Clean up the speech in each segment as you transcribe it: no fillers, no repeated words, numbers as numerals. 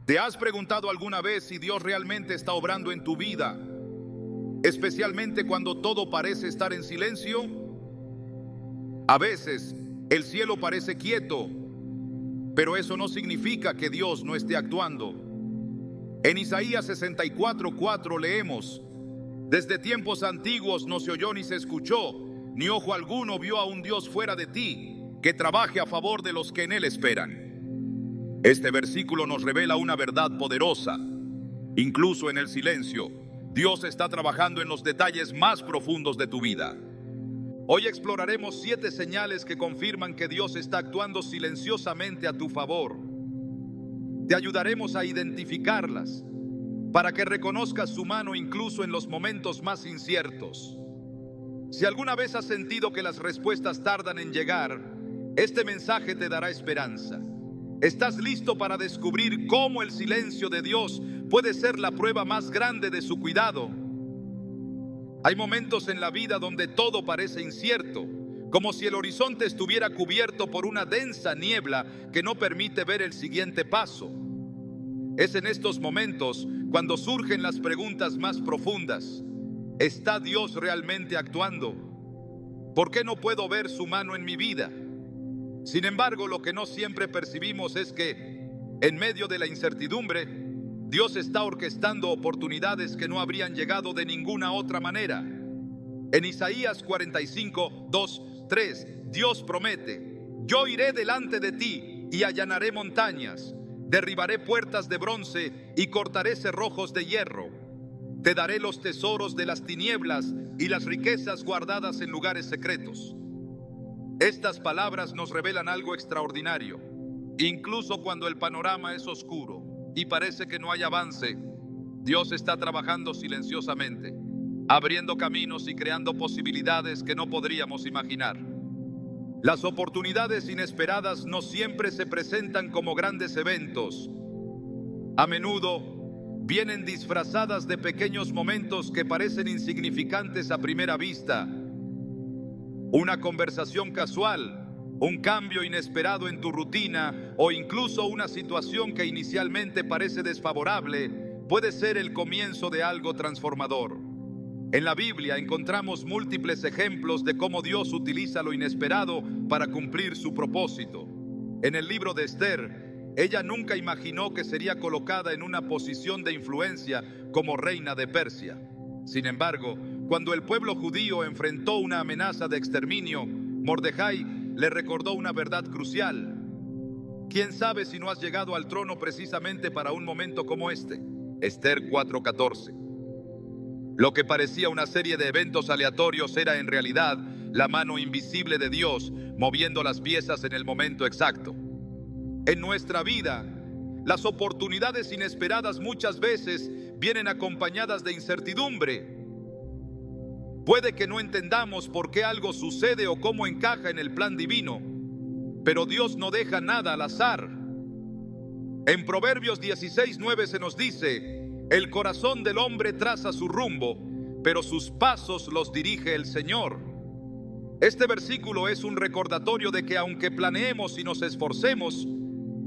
¿Te has preguntado alguna vez si Dios realmente está obrando en tu vida, especialmente cuando todo parece estar en silencio? A veces el cielo parece quieto, pero eso no significa que Dios no esté actuando. En Isaías 64:4 leemos: Desde tiempos antiguos no se oyó ni se escuchó, ni ojo alguno vio a un Dios fuera de ti, que trabaje a favor de los que en Él esperan. Este versículo nos revela una verdad poderosa. Incluso en el silencio, Dios está trabajando en los detalles más profundos de tu vida. Hoy exploraremos 7 señales que confirman que Dios está actuando silenciosamente a tu favor. Te ayudaremos a identificarlas para que reconozcas su mano incluso en los momentos más inciertos. Si alguna vez has sentido que las respuestas tardan en llegar, este mensaje te dará esperanza. ¿Estás listo para descubrir cómo el silencio de Dios puede ser la prueba más grande de su cuidado? Hay momentos en la vida donde todo parece incierto, como si el horizonte estuviera cubierto por una densa niebla que no permite ver el siguiente paso. Es en estos momentos cuando surgen las preguntas más profundas. ¿Está Dios realmente actuando? ¿Por qué no puedo ver su mano en mi vida? Sin embargo, lo que no siempre percibimos es que, en medio de la incertidumbre, Dios está orquestando oportunidades que no habrían llegado de ninguna otra manera. En Isaías 45:2-3, Dios promete: Yo iré delante de ti y allanaré montañas, derribaré puertas de bronce y cortaré cerrojos de hierro. Te daré los tesoros de las tinieblas y las riquezas guardadas en lugares secretos. Estas palabras nos revelan algo extraordinario. Incluso cuando el panorama es oscuro y parece que no hay avance, Dios está trabajando silenciosamente, abriendo caminos y creando posibilidades que no podríamos imaginar. Las oportunidades inesperadas no siempre se presentan como grandes eventos. A menudo vienen disfrazadas de pequeños momentos que parecen insignificantes a primera vista. Una conversación casual, un cambio inesperado en tu rutina o incluso una situación que inicialmente parece desfavorable puede ser el comienzo de algo transformador. En la Biblia encontramos múltiples ejemplos de cómo Dios utiliza lo inesperado para cumplir su propósito. En el libro de Esther, ella nunca imaginó que sería colocada en una posición de influencia como reina de Persia. Sin embargo, cuando el pueblo judío enfrentó una amenaza de exterminio, Mordejai le recordó una verdad crucial. ¿Quién sabe si no has llegado al trono precisamente para un momento como este? Esther 4:14. Lo que parecía una serie de eventos aleatorios era en realidad la mano invisible de Dios moviendo las piezas en el momento exacto. En nuestra vida, las oportunidades inesperadas muchas veces vienen acompañadas de incertidumbre. Puede que no entendamos por qué algo sucede o cómo encaja en el plan divino, pero Dios no deja nada al azar. En Proverbios 16:9 se nos dice: el corazón del hombre traza su rumbo, pero sus pasos los dirige el Señor. Este versículo es un recordatorio de que aunque planeemos y nos esforcemos,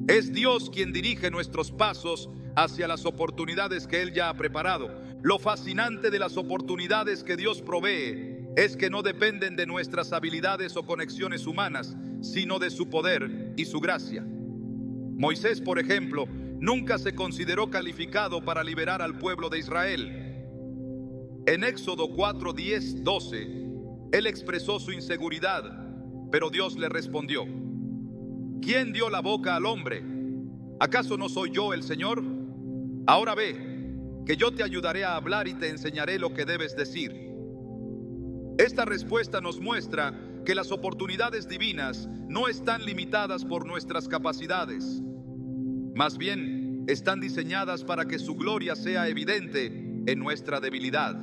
es Dios quien dirige nuestros pasos hacia las oportunidades que Él ya ha preparado. Lo fascinante de las oportunidades que Dios provee es que no dependen de nuestras habilidades o conexiones humanas, sino de su poder y su gracia. Moisés, por ejemplo, nunca se consideró calificado para liberar al pueblo de Israel. En Éxodo 4:10-12, él expresó su inseguridad, pero Dios le respondió: ¿quién dio la boca al hombre? ¿Acaso no soy yo el Señor? Ahora ve, que yo te ayudaré a hablar y te enseñaré lo que debes decir. Esta respuesta nos muestra que las oportunidades divinas no están limitadas por nuestras capacidades. Más bien, están diseñadas para que su gloria sea evidente en nuestra debilidad.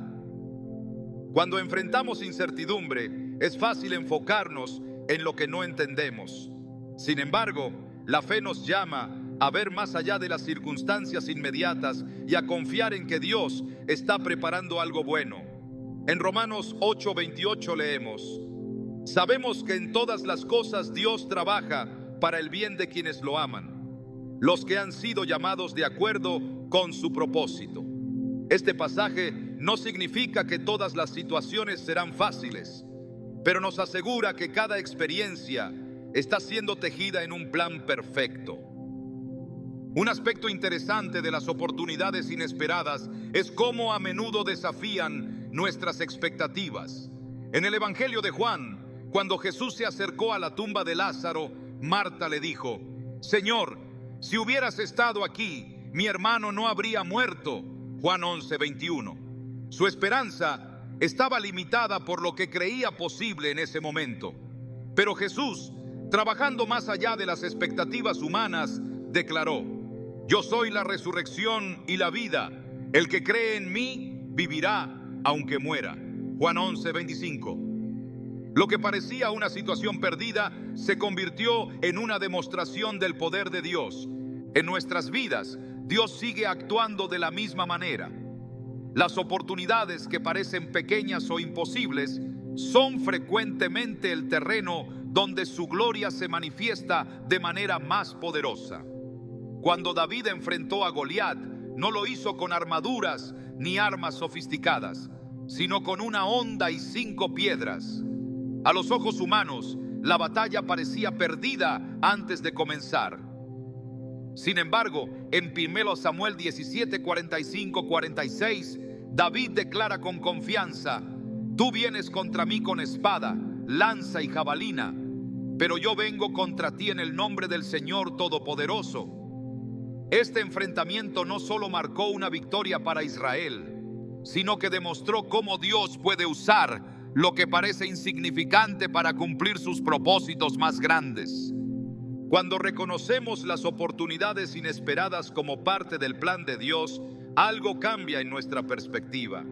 Cuando enfrentamos incertidumbre, es fácil enfocarnos en lo que no entendemos. Sin embargo, la fe nos llama a ver más allá de las circunstancias inmediatas y a confiar en que Dios está preparando algo bueno. En Romanos 8:28 leemos: sabemos que en todas las cosas Dios trabaja para el bien de quienes lo aman, los que han sido llamados de acuerdo con su propósito. Este pasaje no significa que todas las situaciones serán fáciles, pero nos asegura que cada experiencia está siendo tejida en un plan perfecto. Un aspecto interesante de las oportunidades inesperadas es cómo a menudo desafían nuestras expectativas. En el Evangelio de Juan, cuando Jesús se acercó a la tumba de Lázaro, Marta le dijo: Señor, si hubieras estado aquí, mi hermano no habría muerto. Juan 11:21. Su esperanza estaba limitada por lo que creía posible en ese momento. Pero Jesús, trabajando más allá de las expectativas humanas, declaró: Yo soy la resurrección y la vida. El que cree en mí vivirá aunque muera. Juan 11:25. Lo que parecía una situación perdida se convirtió en una demostración del poder de Dios. En nuestras vidas, Dios sigue actuando de la misma manera. Las oportunidades que parecen pequeñas o imposibles son frecuentemente el terreno donde su gloria se manifiesta de manera más poderosa. Cuando David enfrentó a Goliat, no lo hizo con armaduras ni armas sofisticadas, sino con una honda y 5 piedras. A los ojos humanos, la batalla parecía perdida antes de comenzar. Sin embargo, en 1 Samuel 17, 45, 46, David declara con confianza: Tú vienes contra mí con espada, lanza y jabalina, pero yo vengo contra ti en el nombre del Señor Todopoderoso. Este enfrentamiento no solo marcó una victoria para Israel, sino que demostró cómo Dios puede usar lo que parece insignificante para cumplir sus propósitos más grandes. Cuando reconocemos las oportunidades inesperadas como parte del plan de Dios, algo cambia en nuestra perspectiva.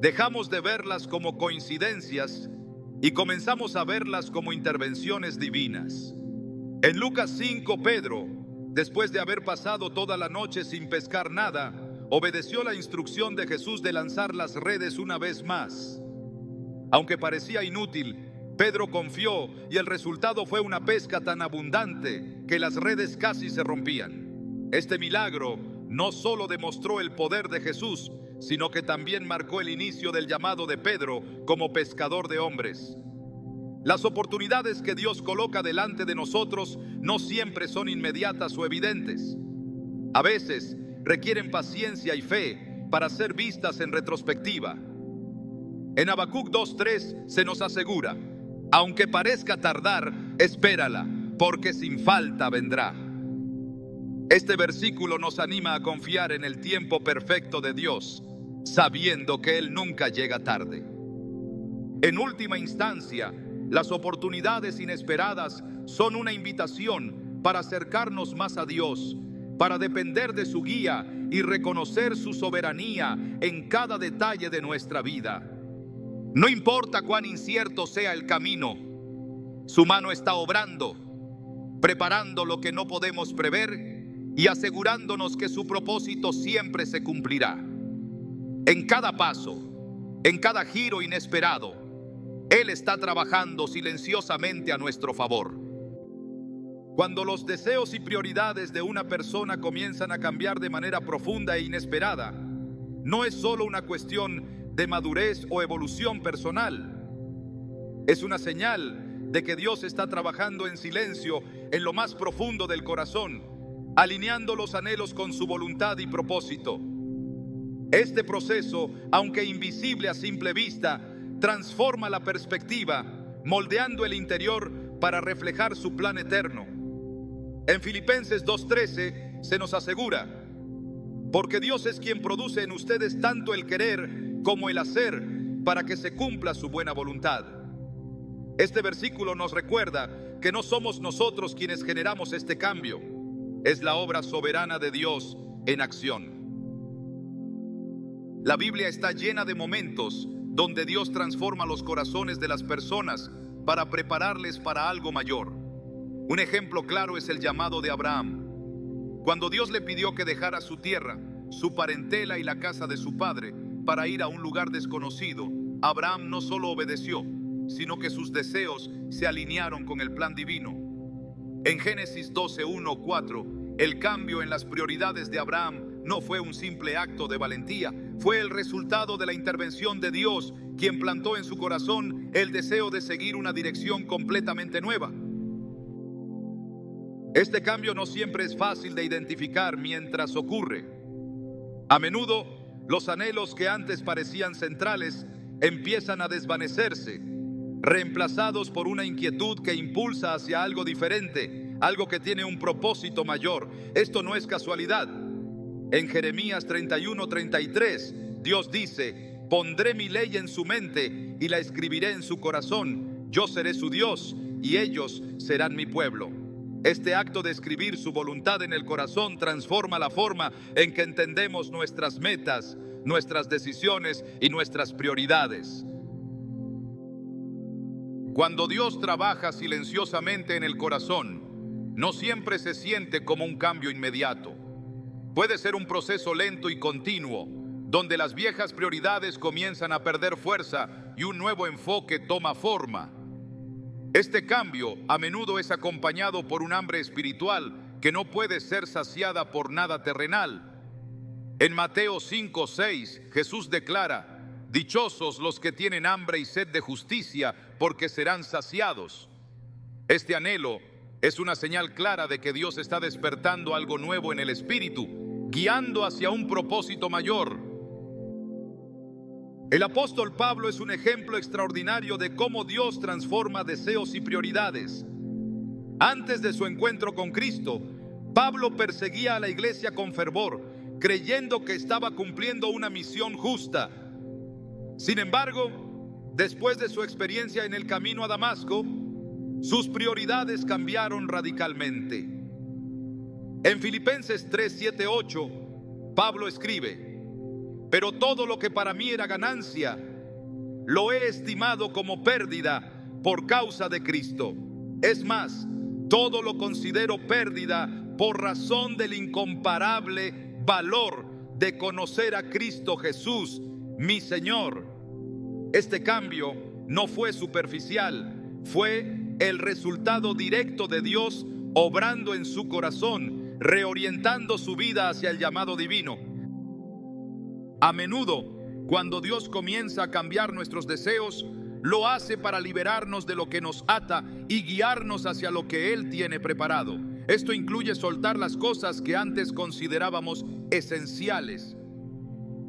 Dejamos de verlas como coincidencias y comenzamos a verlas como intervenciones divinas. En Lucas 5, Pedro, después de haber pasado toda la noche sin pescar nada, obedeció la instrucción de Jesús de lanzar las redes una vez más. Aunque parecía inútil, Pedro confió y el resultado fue una pesca tan abundante que las redes casi se rompían. Este milagro no solo demostró el poder de Jesús, sino que también marcó el inicio del llamado de Pedro como pescador de hombres. Las oportunidades que Dios coloca delante de nosotros no siempre son inmediatas o evidentes. A veces requieren paciencia y fe para ser vistas en retrospectiva. En Habacuc 2:3 se nos asegura: Aunque parezca tardar, espérala, porque sin falta vendrá. Este versículo nos anima a confiar en el tiempo perfecto de Dios, sabiendo que Él nunca llega tarde. En última instancia, las oportunidades inesperadas son una invitación para acercarnos más a Dios, para depender de su guía y reconocer su soberanía en cada detalle de nuestra vida. No importa cuán incierto sea el camino, su mano está obrando, preparando lo que no podemos prever y asegurándonos que su propósito siempre se cumplirá. En cada paso, en cada giro inesperado, Él está trabajando silenciosamente a nuestro favor. Cuando los deseos y prioridades de una persona comienzan a cambiar de manera profunda e inesperada, no es solo una cuestión de madurez o evolución personal. Es una señal de que Dios está trabajando en silencio en lo más profundo del corazón, alineando los anhelos con su voluntad y propósito. Este proceso, aunque invisible a simple vista, transforma la perspectiva, moldeando el interior para reflejar su plan eterno. En Filipenses 2:13 se nos asegura: Porque Dios es quien produce en ustedes tanto el querer como el hacer para que se cumpla su buena voluntad. Este versículo nos recuerda que no somos nosotros quienes generamos este cambio, es la obra soberana de Dios en acción. La Biblia está llena de momentos donde Dios transforma los corazones de las personas para prepararles para algo mayor. Un ejemplo claro es el llamado de Abraham. Cuando Dios le pidió que dejara su tierra, su parentela y la casa de su padre para ir a un lugar desconocido, Abraham no solo obedeció, sino que sus deseos se alinearon con el plan divino. En Génesis 12:1-4, el cambio en las prioridades de Abraham no fue un simple acto de valentía, fue el resultado de la intervención de Dios, quien plantó en su corazón el deseo de seguir una dirección completamente nueva. Este cambio no siempre es fácil de identificar mientras ocurre. A menudo, los anhelos que antes parecían centrales empiezan a desvanecerse, reemplazados por una inquietud que impulsa hacia algo diferente, algo que tiene un propósito mayor. Esto no es casualidad. En Jeremías 31:33, Dios dice: pondré mi ley en su mente y la escribiré en su corazón. Yo seré su Dios y ellos serán mi pueblo. Este acto de escribir su voluntad en el corazón transforma la forma en que entendemos nuestras metas, nuestras decisiones y nuestras prioridades. Cuando Dios trabaja silenciosamente en el corazón, no siempre se siente como un cambio inmediato. Puede ser un proceso lento y continuo, donde las viejas prioridades comienzan a perder fuerza y un nuevo enfoque toma forma. Este cambio a menudo es acompañado por un hambre espiritual que no puede ser saciada por nada terrenal. En Mateo 5:6, Jesús declara: dichosos los que tienen hambre y sed de justicia, porque serán saciados. Este anhelo es una señal clara de que Dios está despertando algo nuevo en el espíritu, guiando hacia un propósito mayor. El apóstol Pablo es un ejemplo extraordinario de cómo Dios transforma deseos y prioridades. Antes de su encuentro con Cristo, Pablo perseguía a la iglesia con fervor, creyendo que estaba cumpliendo una misión justa. Sin embargo, después de su experiencia en el camino a Damasco, sus prioridades cambiaron radicalmente. En Filipenses 3:7-8, Pablo escribe: pero todo lo que para mí era ganancia, lo he estimado como pérdida por causa de Cristo. Es más, todo lo considero pérdida por razón del incomparable valor de conocer a Cristo Jesús, mi Señor. Este cambio no fue superficial, fue el resultado directo de Dios obrando en su corazón, reorientando su vida hacia el llamado divino. A menudo, cuando Dios comienza a cambiar nuestros deseos, lo hace para liberarnos de lo que nos ata y guiarnos hacia lo que Él tiene preparado. Esto incluye soltar las cosas que antes considerábamos esenciales.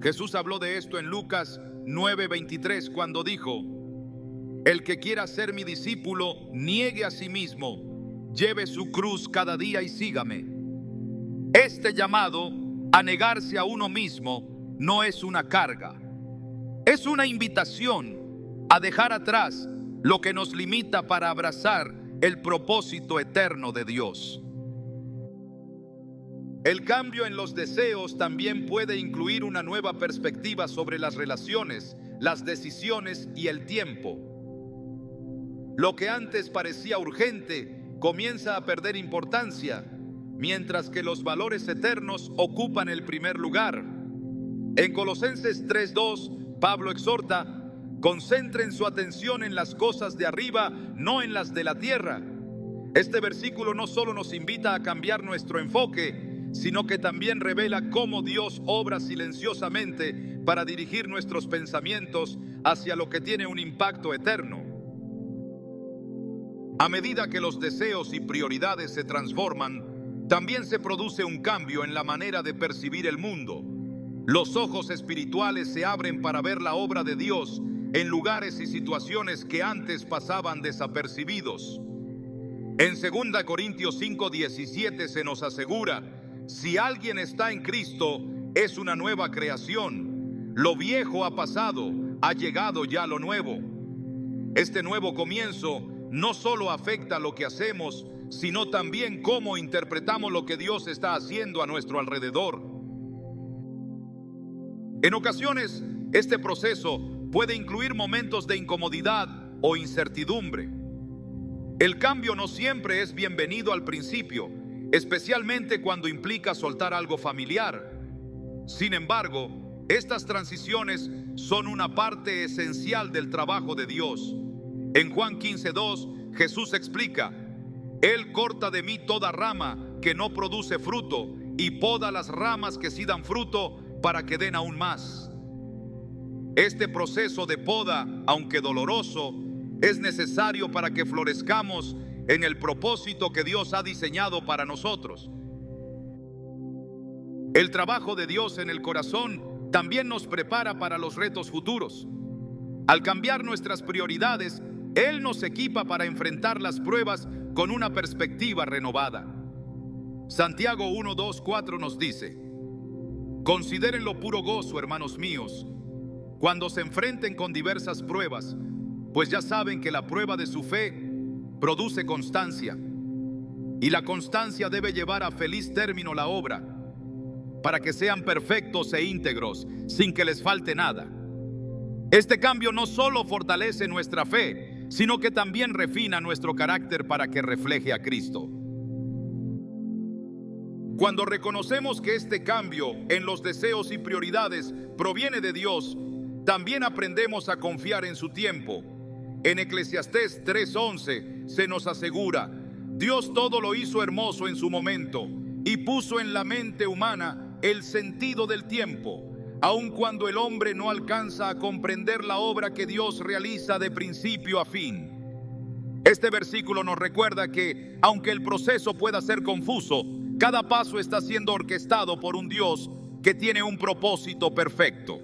Jesús habló de esto en Lucas 9:23 cuando dijo: el que quiera ser mi discípulo, niegue a sí mismo, lleve su cruz cada día y sígame. Este llamado a negarse a uno mismo no es una carga, es una invitación a dejar atrás lo que nos limita para abrazar el propósito eterno de Dios. El cambio en los deseos también puede incluir una nueva perspectiva sobre las relaciones, las decisiones y el tiempo. Lo que antes parecía urgente comienza a perder importancia, mientras que los valores eternos ocupan el primer lugar. En Colosenses 3:2, Pablo exhorta: concentren su atención en las cosas de arriba, no en las de la tierra. Este versículo no solo nos invita a cambiar nuestro enfoque, sino que también revela cómo Dios obra silenciosamente para dirigir nuestros pensamientos hacia lo que tiene un impacto eterno. A medida que los deseos y prioridades se transforman, también se produce un cambio en la manera de percibir el mundo. Los ojos espirituales se abren para ver la obra de Dios en lugares y situaciones que antes pasaban desapercibidos. En 2 Corintios 5:17 se nos asegura: si alguien está en Cristo, es una nueva creación. Lo viejo ha pasado, ha llegado ya lo nuevo. Este nuevo comienzo no solo afecta lo que hacemos, sino también cómo interpretamos lo que Dios está haciendo a nuestro alrededor. En ocasiones, este proceso puede incluir momentos de incomodidad o incertidumbre. El cambio no siempre es bienvenido al principio, especialmente cuando implica soltar algo familiar. Sin embargo, estas transiciones son una parte esencial del trabajo de Dios. En Juan 15:2, Jesús explica: Él corta de mí toda rama que no produce fruto y poda las ramas que sí dan fruto para que den aún más. Este proceso de poda, aunque doloroso, es necesario para que florezcamos en el propósito que Dios ha diseñado para nosotros. El trabajo de Dios en el corazón también nos prepara para los retos futuros. Al cambiar nuestras prioridades, Él nos equipa para enfrentar las pruebas con una perspectiva renovada. Santiago 1, 2, 4 nos dice: considérenlo puro gozo, hermanos míos, cuando se enfrenten con diversas pruebas, pues ya saben que la prueba de su fe produce constancia, y la constancia debe llevar a feliz término la obra, para que sean perfectos e íntegros, sin que les falte nada. Este cambio no solo fortalece nuestra fe, sino que también refina nuestro carácter para que refleje a Cristo. Cuando reconocemos que este cambio en los deseos y prioridades proviene de Dios, también aprendemos a confiar en su tiempo. En Eclesiastés 3:11 se nos asegura: Dios todo lo hizo hermoso en su momento y puso en la mente humana el sentido del tiempo, aun cuando el hombre no alcanza a comprender la obra que Dios realiza de principio a fin. Este versículo nos recuerda que, aunque el proceso pueda ser confuso, cada paso está siendo orquestado por un Dios que tiene un propósito perfecto.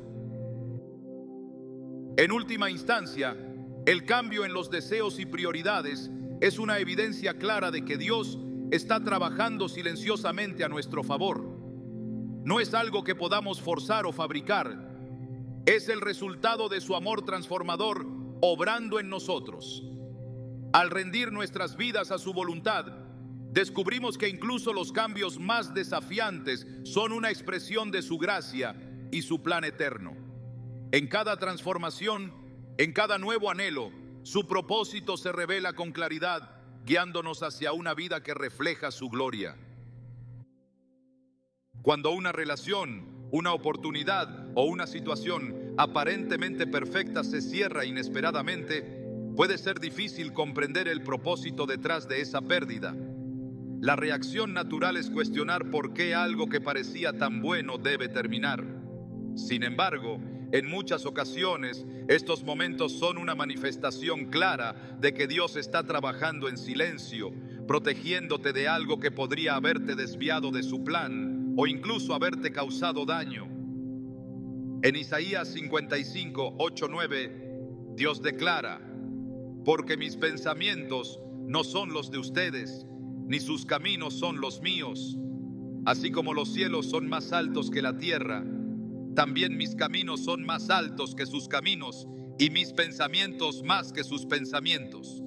En última instancia, el cambio en los deseos y prioridades es una evidencia clara de que Dios está trabajando silenciosamente a nuestro favor. No es algo que podamos forzar o fabricar, es el resultado de su amor transformador obrando en nosotros. Al rendir nuestras vidas a su voluntad, descubrimos que incluso los cambios más desafiantes son una expresión de su gracia y su plan eterno. En cada transformación, en cada nuevo anhelo, su propósito se revela con claridad, guiándonos hacia una vida que refleja su gloria. Cuando una relación, una oportunidad o una situación aparentemente perfecta se cierra inesperadamente, puede ser difícil comprender el propósito detrás de esa pérdida. La reacción natural es cuestionar por qué algo que parecía tan bueno debe terminar. Sin embargo, en muchas ocasiones, estos momentos son una manifestación clara de que Dios está trabajando en silencio, protegiéndote de algo que podría haberte desviado de su plan o incluso haberte causado daño. En Isaías 55, 8, 9, Dios declara: porque mis pensamientos no son los de ustedes, ni sus caminos son los míos. Así como los cielos son más altos que la tierra, también mis caminos son más altos que sus caminos, y mis pensamientos más que sus pensamientos.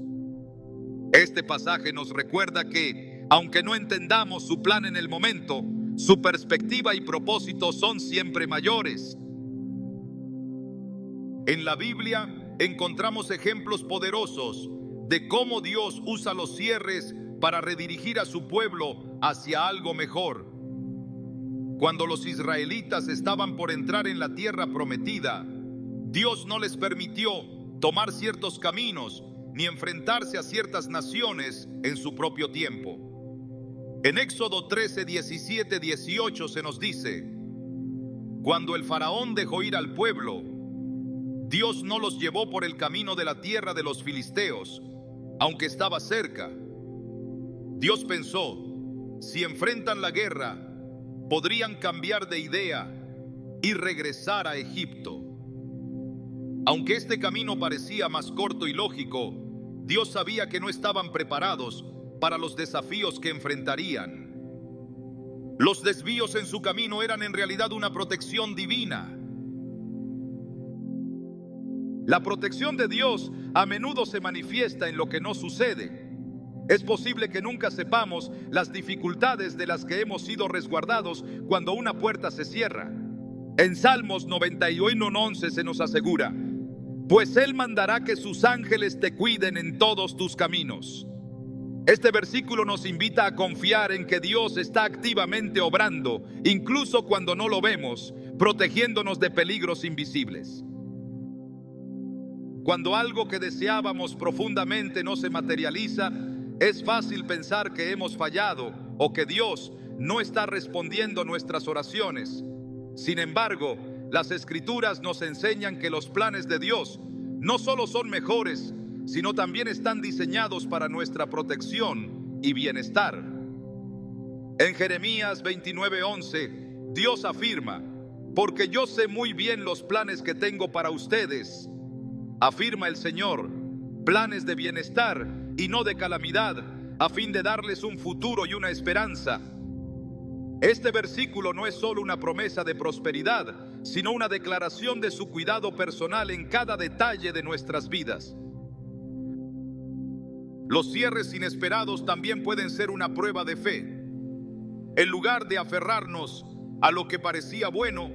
Este pasaje nos recuerda que, aunque no entendamos su plan en el momento, su perspectiva y propósito son siempre mayores. En la Biblia encontramos ejemplos poderosos de cómo Dios usa los cierres para redirigir a su pueblo hacia algo mejor. Cuando los israelitas estaban por entrar en la tierra prometida, Dios no les permitió tomar ciertos caminos ni enfrentarse a ciertas naciones en su propio tiempo. En Éxodo 13, 17, 18 se nos dice: cuando el faraón dejó ir al pueblo, Dios no los llevó por el camino de la tierra de los filisteos, aunque estaba cerca. Dios pensó: si enfrentan la guerra, podrían cambiar de idea y regresar a Egipto. Aunque este camino parecía más corto y lógico, Dios sabía que no estaban preparados para los desafíos que enfrentarían. Los desvíos en su camino eran en realidad una protección divina. La protección de Dios a menudo se manifiesta en lo que no sucede. Es posible que nunca sepamos las dificultades de las que hemos sido resguardados cuando una puerta se cierra. En Salmos 91:11 se nos asegura: pues Él mandará que sus ángeles te cuiden en todos tus caminos. Este versículo nos invita a confiar en que Dios está activamente obrando, incluso cuando no lo vemos, protegiéndonos de peligros invisibles. Cuando algo que deseábamos profundamente no se materializa, es fácil pensar que hemos fallado o que Dios no está respondiendo nuestras oraciones. Sin embargo, las Escrituras nos enseñan que los planes de Dios no solo son mejores, sino también están diseñados para nuestra protección y bienestar. En Jeremías 29:11, Dios afirma: porque yo sé muy bien los planes que tengo para ustedes, afirma el Señor, planes de bienestar y no de calamidad, a fin de darles un futuro y una esperanza. Este versículo no es solo una promesa de prosperidad, sino una declaración de su cuidado personal en cada detalle de nuestras vidas. Los cierres inesperados también pueden ser una prueba de fe. En lugar de aferrarnos a lo que parecía bueno,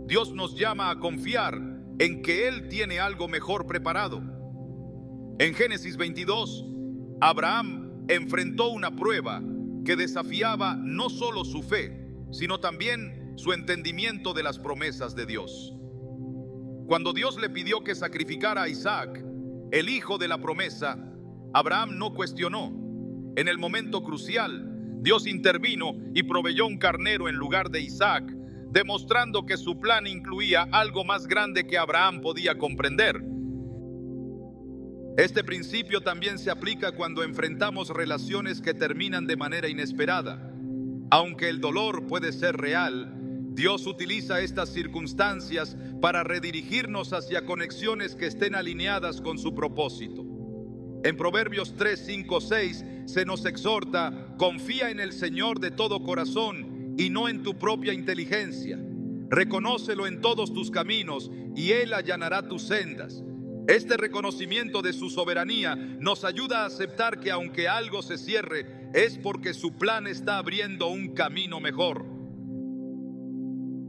Dios nos llama a confiar en que Él tiene algo mejor preparado. En Génesis 22, Abraham enfrentó una prueba que desafiaba no solo su fe, sino también su entendimiento de las promesas de Dios. Cuando Dios le pidió que sacrificara a Isaac, el hijo de la promesa, Abraham no cuestionó. En el momento crucial, Dios intervino y proveyó un carnero en lugar de Isaac, demostrando que su plan incluía algo más grande que Abraham podía comprender. Este principio también se aplica cuando enfrentamos relaciones que terminan de manera inesperada. Aunque el dolor puede ser real, Dios utiliza estas circunstancias para redirigirnos hacia conexiones que estén alineadas con su propósito. En Proverbios 3, 5, 6 se nos exhorta: confía en el Señor de todo corazón y no en tu propia inteligencia. Reconócelo en todos tus caminos y Él allanará tus sendas. Este reconocimiento de su soberanía nos ayuda a aceptar que aunque algo se cierre, es porque su plan está abriendo un camino mejor.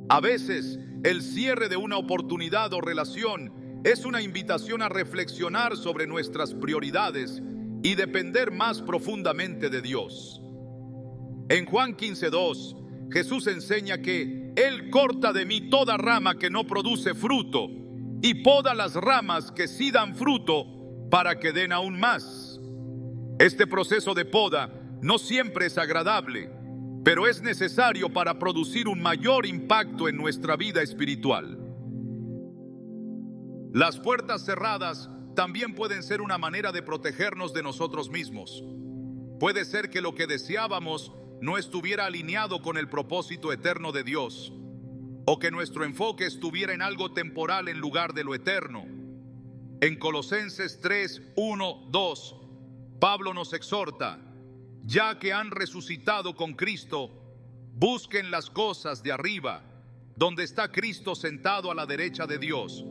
A veces, el cierre de una oportunidad o relación es una invitación a reflexionar sobre nuestras prioridades y depender más profundamente de Dios. En Juan 15:2, Jesús enseña que Él corta de mí toda rama que no produce fruto y poda las ramas que sí dan fruto para que den aún más. Este proceso de poda no siempre es agradable, pero es necesario para producir un mayor impacto en nuestra vida espiritual. Las puertas cerradas también pueden ser una manera de protegernos de nosotros mismos. Puede ser que lo que deseábamos no estuviera alineado con el propósito eterno de Dios, o que nuestro enfoque estuviera en algo temporal en lugar de lo eterno. En Colosenses 3, 1, 2, Pablo nos exhorta: ya que han resucitado con Cristo, busquen las cosas de arriba, donde está Cristo sentado a la derecha de Dios.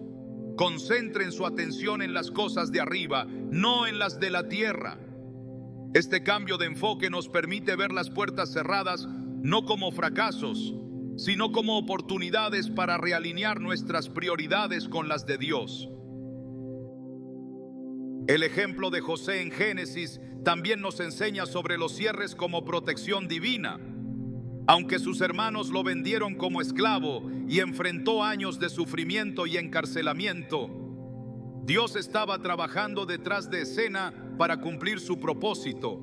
Concentren su atención en las cosas de arriba, no en las de la tierra. Este cambio de enfoque nos permite ver las puertas cerradas no como fracasos, sino como oportunidades para realinear nuestras prioridades con las de Dios. El ejemplo de José en Génesis también nos enseña sobre los cierres como protección divina. Aunque sus hermanos lo vendieron como esclavo y enfrentó años de sufrimiento y encarcelamiento, Dios estaba trabajando detrás de escena para cumplir su propósito.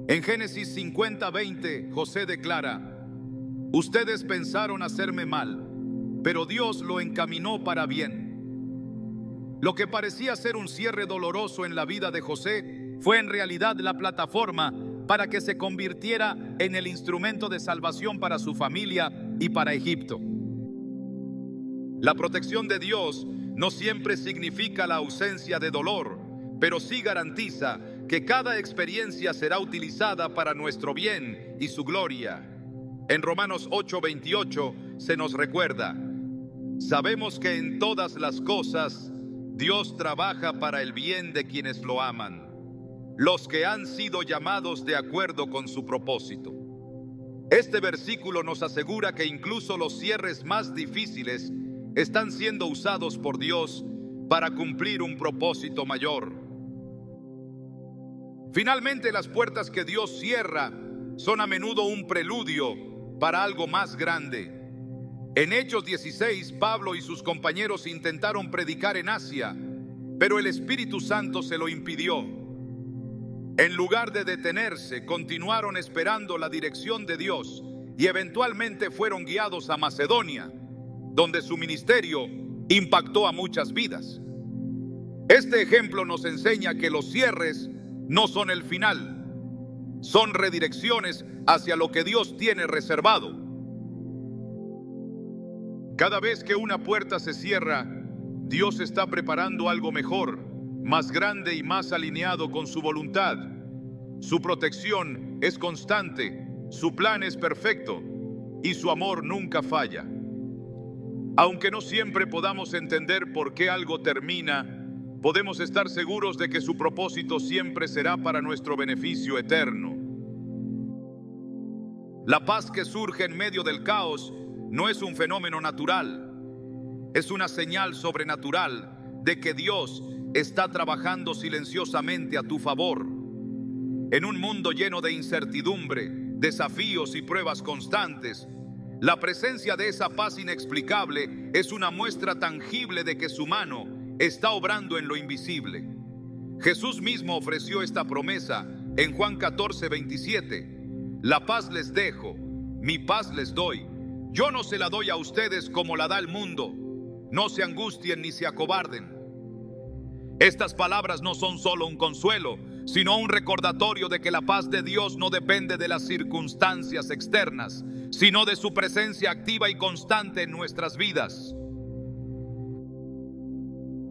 En Génesis 50:20, José declara: ustedes pensaron hacerme mal, pero Dios lo encaminó para bien. Lo que parecía ser un cierre doloroso en la vida de José fue en realidad la plataforma para que se convirtiera en el instrumento de salvación para su familia y para Egipto. La protección de Dios no siempre significa la ausencia de dolor, pero sí garantiza que cada experiencia será utilizada para nuestro bien y su gloria. En Romanos 8:28 se nos recuerda: sabemos que en todas las cosas Dios trabaja para el bien de quienes lo aman, los que han sido llamados de acuerdo con su propósito. Este versículo nos asegura que incluso los cierres más difíciles están siendo usados por Dios para cumplir un propósito mayor. Finalmente, las puertas que Dios cierra son a menudo un preludio para algo más grande. En Hechos 16, Pablo y sus compañeros intentaron predicar en Asia, pero el Espíritu Santo se lo impidió. En lugar de detenerse, continuaron esperando la dirección de Dios y eventualmente fueron guiados a Macedonia, donde su ministerio impactó a muchas vidas. Este ejemplo nos enseña que los cierres no son el final, son redirecciones hacia lo que Dios tiene reservado. Cada vez que una puerta se cierra, Dios está preparando algo mejor, más grande y más alineado con su voluntad. Su protección es constante, su plan es perfecto y su amor nunca falla. Aunque no siempre podamos entender por qué algo termina, podemos estar seguros de que su propósito siempre será para nuestro beneficio eterno. La paz que surge en medio del caos no es un fenómeno natural, es una señal sobrenatural de que Dios está trabajando silenciosamente a tu favor. En un mundo lleno de incertidumbre, desafíos y pruebas constantes, la presencia de esa paz inexplicable es una muestra tangible de que su mano está obrando en lo invisible. Jesús mismo ofreció esta promesa en Juan 14:27. La paz les dejo, mi paz les doy. Yo no se la doy a ustedes como la da el mundo. No se angustien ni se acobarden. Estas palabras no son solo un consuelo, sino un recordatorio de que la paz de Dios no depende de las circunstancias externas, sino de su presencia activa y constante en nuestras vidas.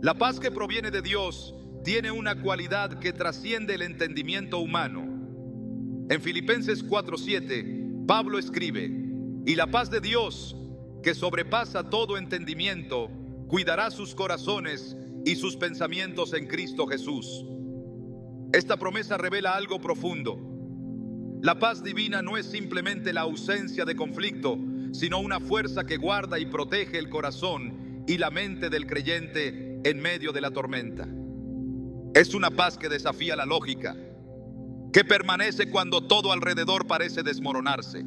La paz que proviene de Dios tiene una cualidad que trasciende el entendimiento humano. En Filipenses 4:7, Pablo escribe: y la paz de Dios, que sobrepasa todo entendimiento, cuidará sus corazones y sus pensamientos en Cristo Jesús. Esta promesa revela algo profundo. La paz divina no es simplemente la ausencia de conflicto, sino una fuerza que guarda y protege el corazón y la mente del creyente en medio de la tormenta. Es una paz que desafía la lógica, que permanece cuando todo alrededor parece desmoronarse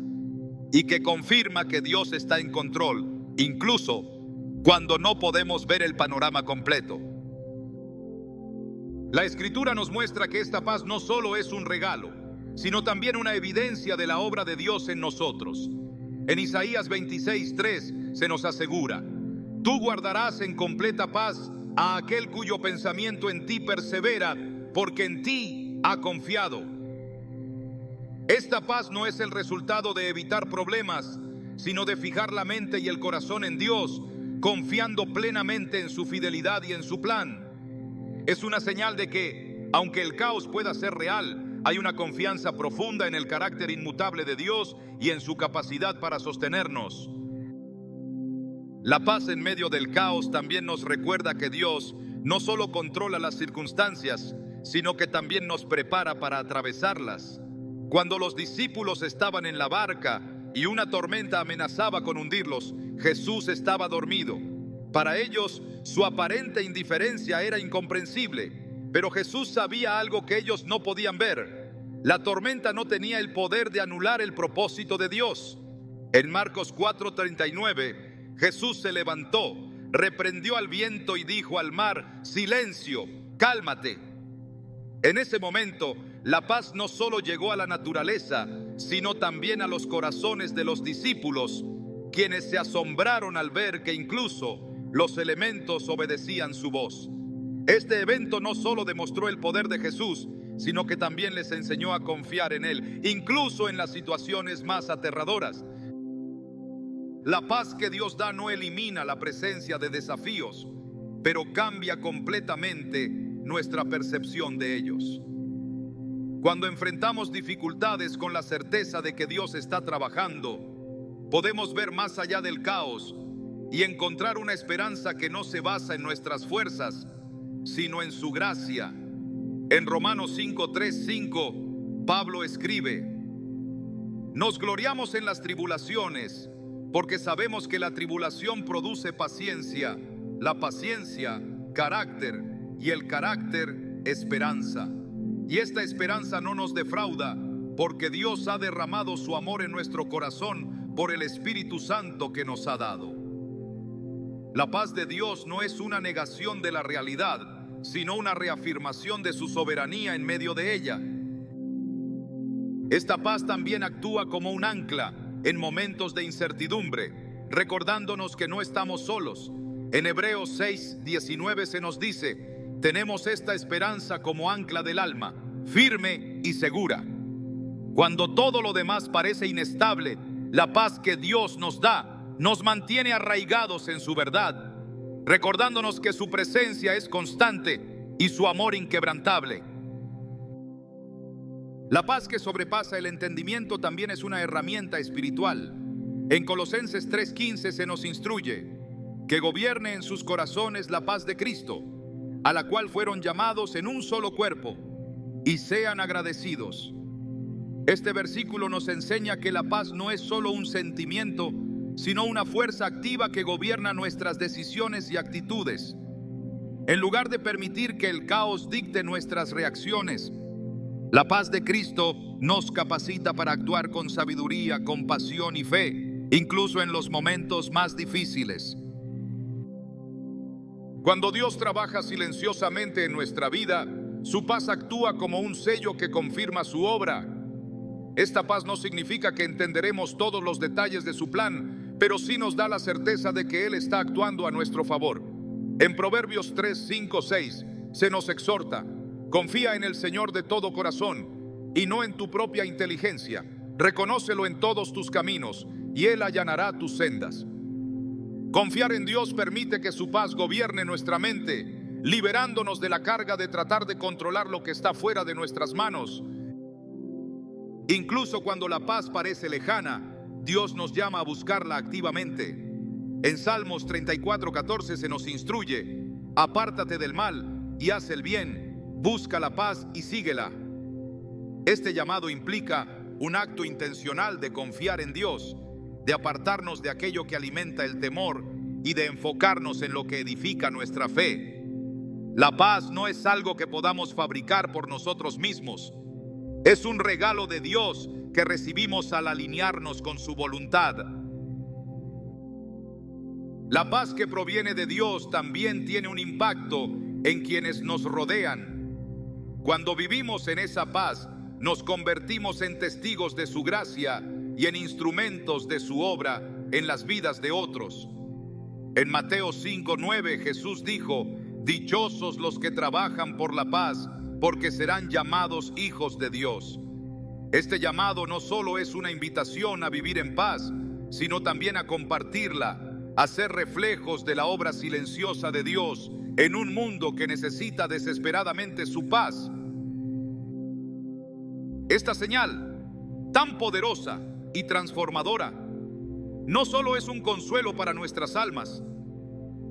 y que confirma que Dios está en control, incluso cuando no podemos ver el panorama completo. La Escritura nos muestra que esta paz no solo es un regalo, sino también una evidencia de la obra de Dios en nosotros. En Isaías 26:3 se nos asegura: tú guardarás en completa paz a aquel cuyo pensamiento en ti persevera, porque en ti ha confiado. Esta paz no es el resultado de evitar problemas, sino de fijar la mente y el corazón en Dios, confiando plenamente en su fidelidad y en su plan. Es una señal de que, aunque el caos pueda ser real, hay una confianza profunda en el carácter inmutable de Dios y en su capacidad para sostenernos. La paz en medio del caos también nos recuerda que Dios no solo controla las circunstancias, sino que también nos prepara para atravesarlas. Cuando los discípulos estaban en la barca y una tormenta amenazaba con hundirlos, Jesús estaba dormido. Para ellos, su aparente indiferencia era incomprensible, pero Jesús sabía algo que ellos no podían ver. La tormenta no tenía el poder de anular el propósito de Dios. En Marcos 4:39, Jesús se levantó, reprendió al viento y dijo al mar: silencio, cálmate. En ese momento, la paz no solo llegó a la naturaleza, sino también a los corazones de los discípulos, quienes se asombraron al ver que incluso los elementos obedecían su voz. Este evento no solo demostró el poder de Jesús, sino que también les enseñó a confiar en Él, incluso en las situaciones más aterradoras. La paz que Dios da no elimina la presencia de desafíos, pero cambia completamente nuestra percepción de ellos. Cuando enfrentamos dificultades con la certeza de que Dios está trabajando, podemos ver más allá del caos y encontrar una esperanza que no se basa en nuestras fuerzas, sino en su gracia. En Romanos 5:3-5, Pablo escribe: nos gloriamos en las tribulaciones, porque sabemos que la tribulación produce paciencia, la paciencia, carácter, y el carácter, esperanza. Y esta esperanza no nos defrauda, porque Dios ha derramado su amor en nuestro corazón por el Espíritu Santo que nos ha dado. La paz de Dios no es una negación de la realidad, sino una reafirmación de su soberanía en medio de ella. Esta paz también actúa como un ancla en momentos de incertidumbre, recordándonos que no estamos solos. En Hebreos 6:19 se nos dice: tenemos esta esperanza como ancla del alma, firme y segura. Cuando todo lo demás parece inestable, la paz que Dios nos da nos mantiene arraigados en su verdad, recordándonos que su presencia es constante y su amor inquebrantable. La paz que sobrepasa el entendimiento también es una herramienta espiritual. En Colosenses 3:15 se nos instruye que gobierne en sus corazones la paz de Cristo, a la cual fueron llamados en un solo cuerpo, y sean agradecidos. Este versículo nos enseña que la paz no es solo un sentimiento, sino una fuerza activa que gobierna nuestras decisiones y actitudes. En lugar de permitir que el caos dicte nuestras reacciones, la paz de Cristo nos capacita para actuar con sabiduría, compasión y fe, incluso en los momentos más difíciles. Cuando Dios trabaja silenciosamente en nuestra vida, su paz actúa como un sello que confirma su obra. Esta paz no significa que entenderemos todos los detalles de su plan, pero sí nos da la certeza de que Él está actuando a nuestro favor. En Proverbios 3:5-6 se nos exhorta: confía en el Señor de todo corazón y no en tu propia inteligencia. Reconócelo en todos tus caminos y Él allanará tus sendas. Confiar en Dios permite que su paz gobierne nuestra mente, liberándonos de la carga de tratar de controlar lo que está fuera de nuestras manos. Incluso cuando la paz parece lejana, Dios nos llama a buscarla activamente. En Salmos 34:14 se nos instruye: apártate del mal y haz el bien, busca la paz y síguela. Este llamado implica un acto intencional de confiar en Dios, de apartarnos de aquello que alimenta el temor y de enfocarnos en lo que edifica nuestra fe. La paz no es algo que podamos fabricar por nosotros mismos. Es un regalo de Dios que recibimos al alinearnos con su voluntad. La paz que proviene de Dios también tiene un impacto en quienes nos rodean. Cuando vivimos en esa paz, nos convertimos en testigos de su gracia y en instrumentos de su obra en las vidas de otros. En Mateo 5:9 Jesús dijo: dichosos los que trabajan por la paz, porque serán llamados hijos de Dios. Este llamado no solo es una invitación a vivir en paz, sino también a compartirla, a ser reflejos de la obra silenciosa de Dios en un mundo que necesita desesperadamente su paz. Esta señal, tan poderosa y transformadora, no solo es un consuelo para nuestras almas,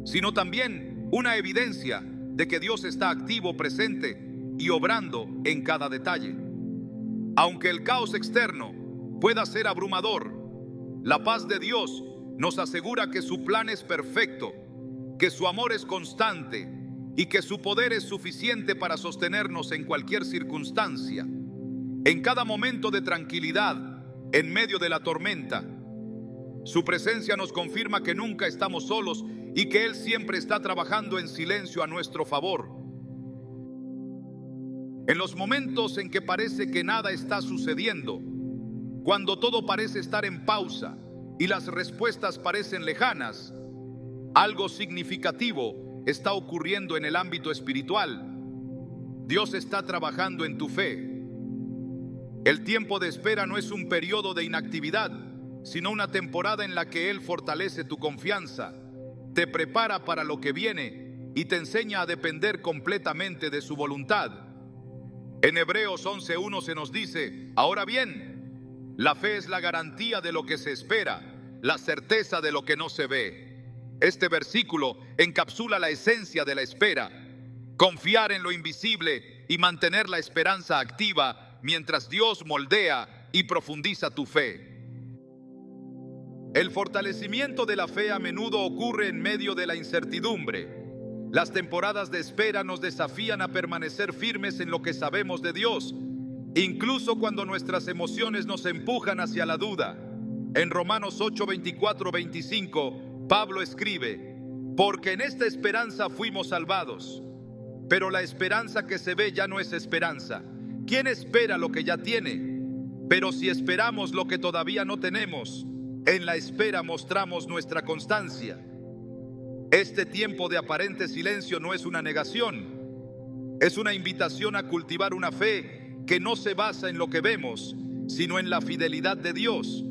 sino también una evidencia de que Dios está activo, presente y obrando en cada detalle. Aunque el caos externo pueda ser abrumador, la paz de Dios nos asegura que su plan es perfecto, que su amor es constante y que su poder es suficiente para sostenernos en cualquier circunstancia. En cada momento de tranquilidad, en medio de la tormenta, su presencia nos confirma que nunca estamos solos y que Él siempre está trabajando en silencio a nuestro favor. En los momentos en que parece que nada está sucediendo, cuando todo parece estar en pausa y las respuestas parecen lejanas, algo significativo está ocurriendo en el ámbito espiritual. Dios está trabajando en tu fe. El tiempo de espera no es un periodo de inactividad, sino una temporada en la que Él fortalece tu confianza, te prepara para lo que viene y te enseña a depender completamente de su voluntad. En Hebreos 11:1 se nos dice: ahora bien, la fe es la garantía de lo que se espera, la certeza de lo que no se ve. Este versículo encapsula la esencia de la espera: confiar en lo invisible y mantener la esperanza activa mientras Dios moldea y profundiza tu fe. El fortalecimiento de la fe a menudo ocurre en medio de la incertidumbre. Las temporadas de espera nos desafían a permanecer firmes en lo que sabemos de Dios, incluso cuando nuestras emociones nos empujan hacia la duda. En Romanos 8:24-25, Pablo escribe: porque en esta esperanza fuimos salvados. Pero la esperanza que se ve ya no es esperanza. ¿Quién espera lo que ya tiene? Pero si esperamos lo que todavía no tenemos, en la espera mostramos nuestra constancia. Este tiempo de aparente silencio no es una negación, es una invitación a cultivar una fe que no se basa en lo que vemos, sino en la fidelidad de Dios.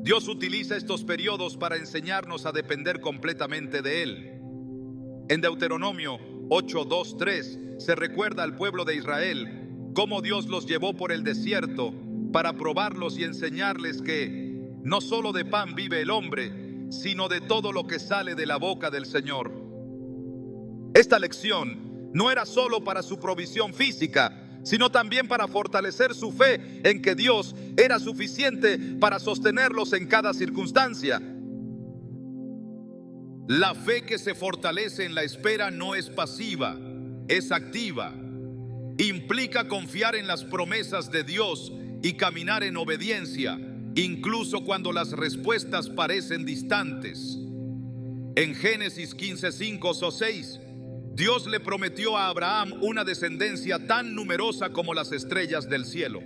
Dios utiliza estos periodos para enseñarnos a depender completamente de Él. En Deuteronomio 8:2-3 se recuerda al pueblo de Israel cómo Dios los llevó por el desierto para probarlos y enseñarles que no solo de pan vive el hombre, sino de todo lo que sale de la boca del Señor. Esta lección no era solo para su provisión física, sino también para fortalecer su fe en que Dios era suficiente para sostenerlos en cada circunstancia. La fe que se fortalece en la espera no es pasiva, es activa. Implica confiar en las promesas de Dios y caminar en obediencia, incluso cuando las respuestas parecen distantes. En Génesis 15:5-6, Dios le prometió a Abraham una descendencia tan numerosa como las estrellas del cielo.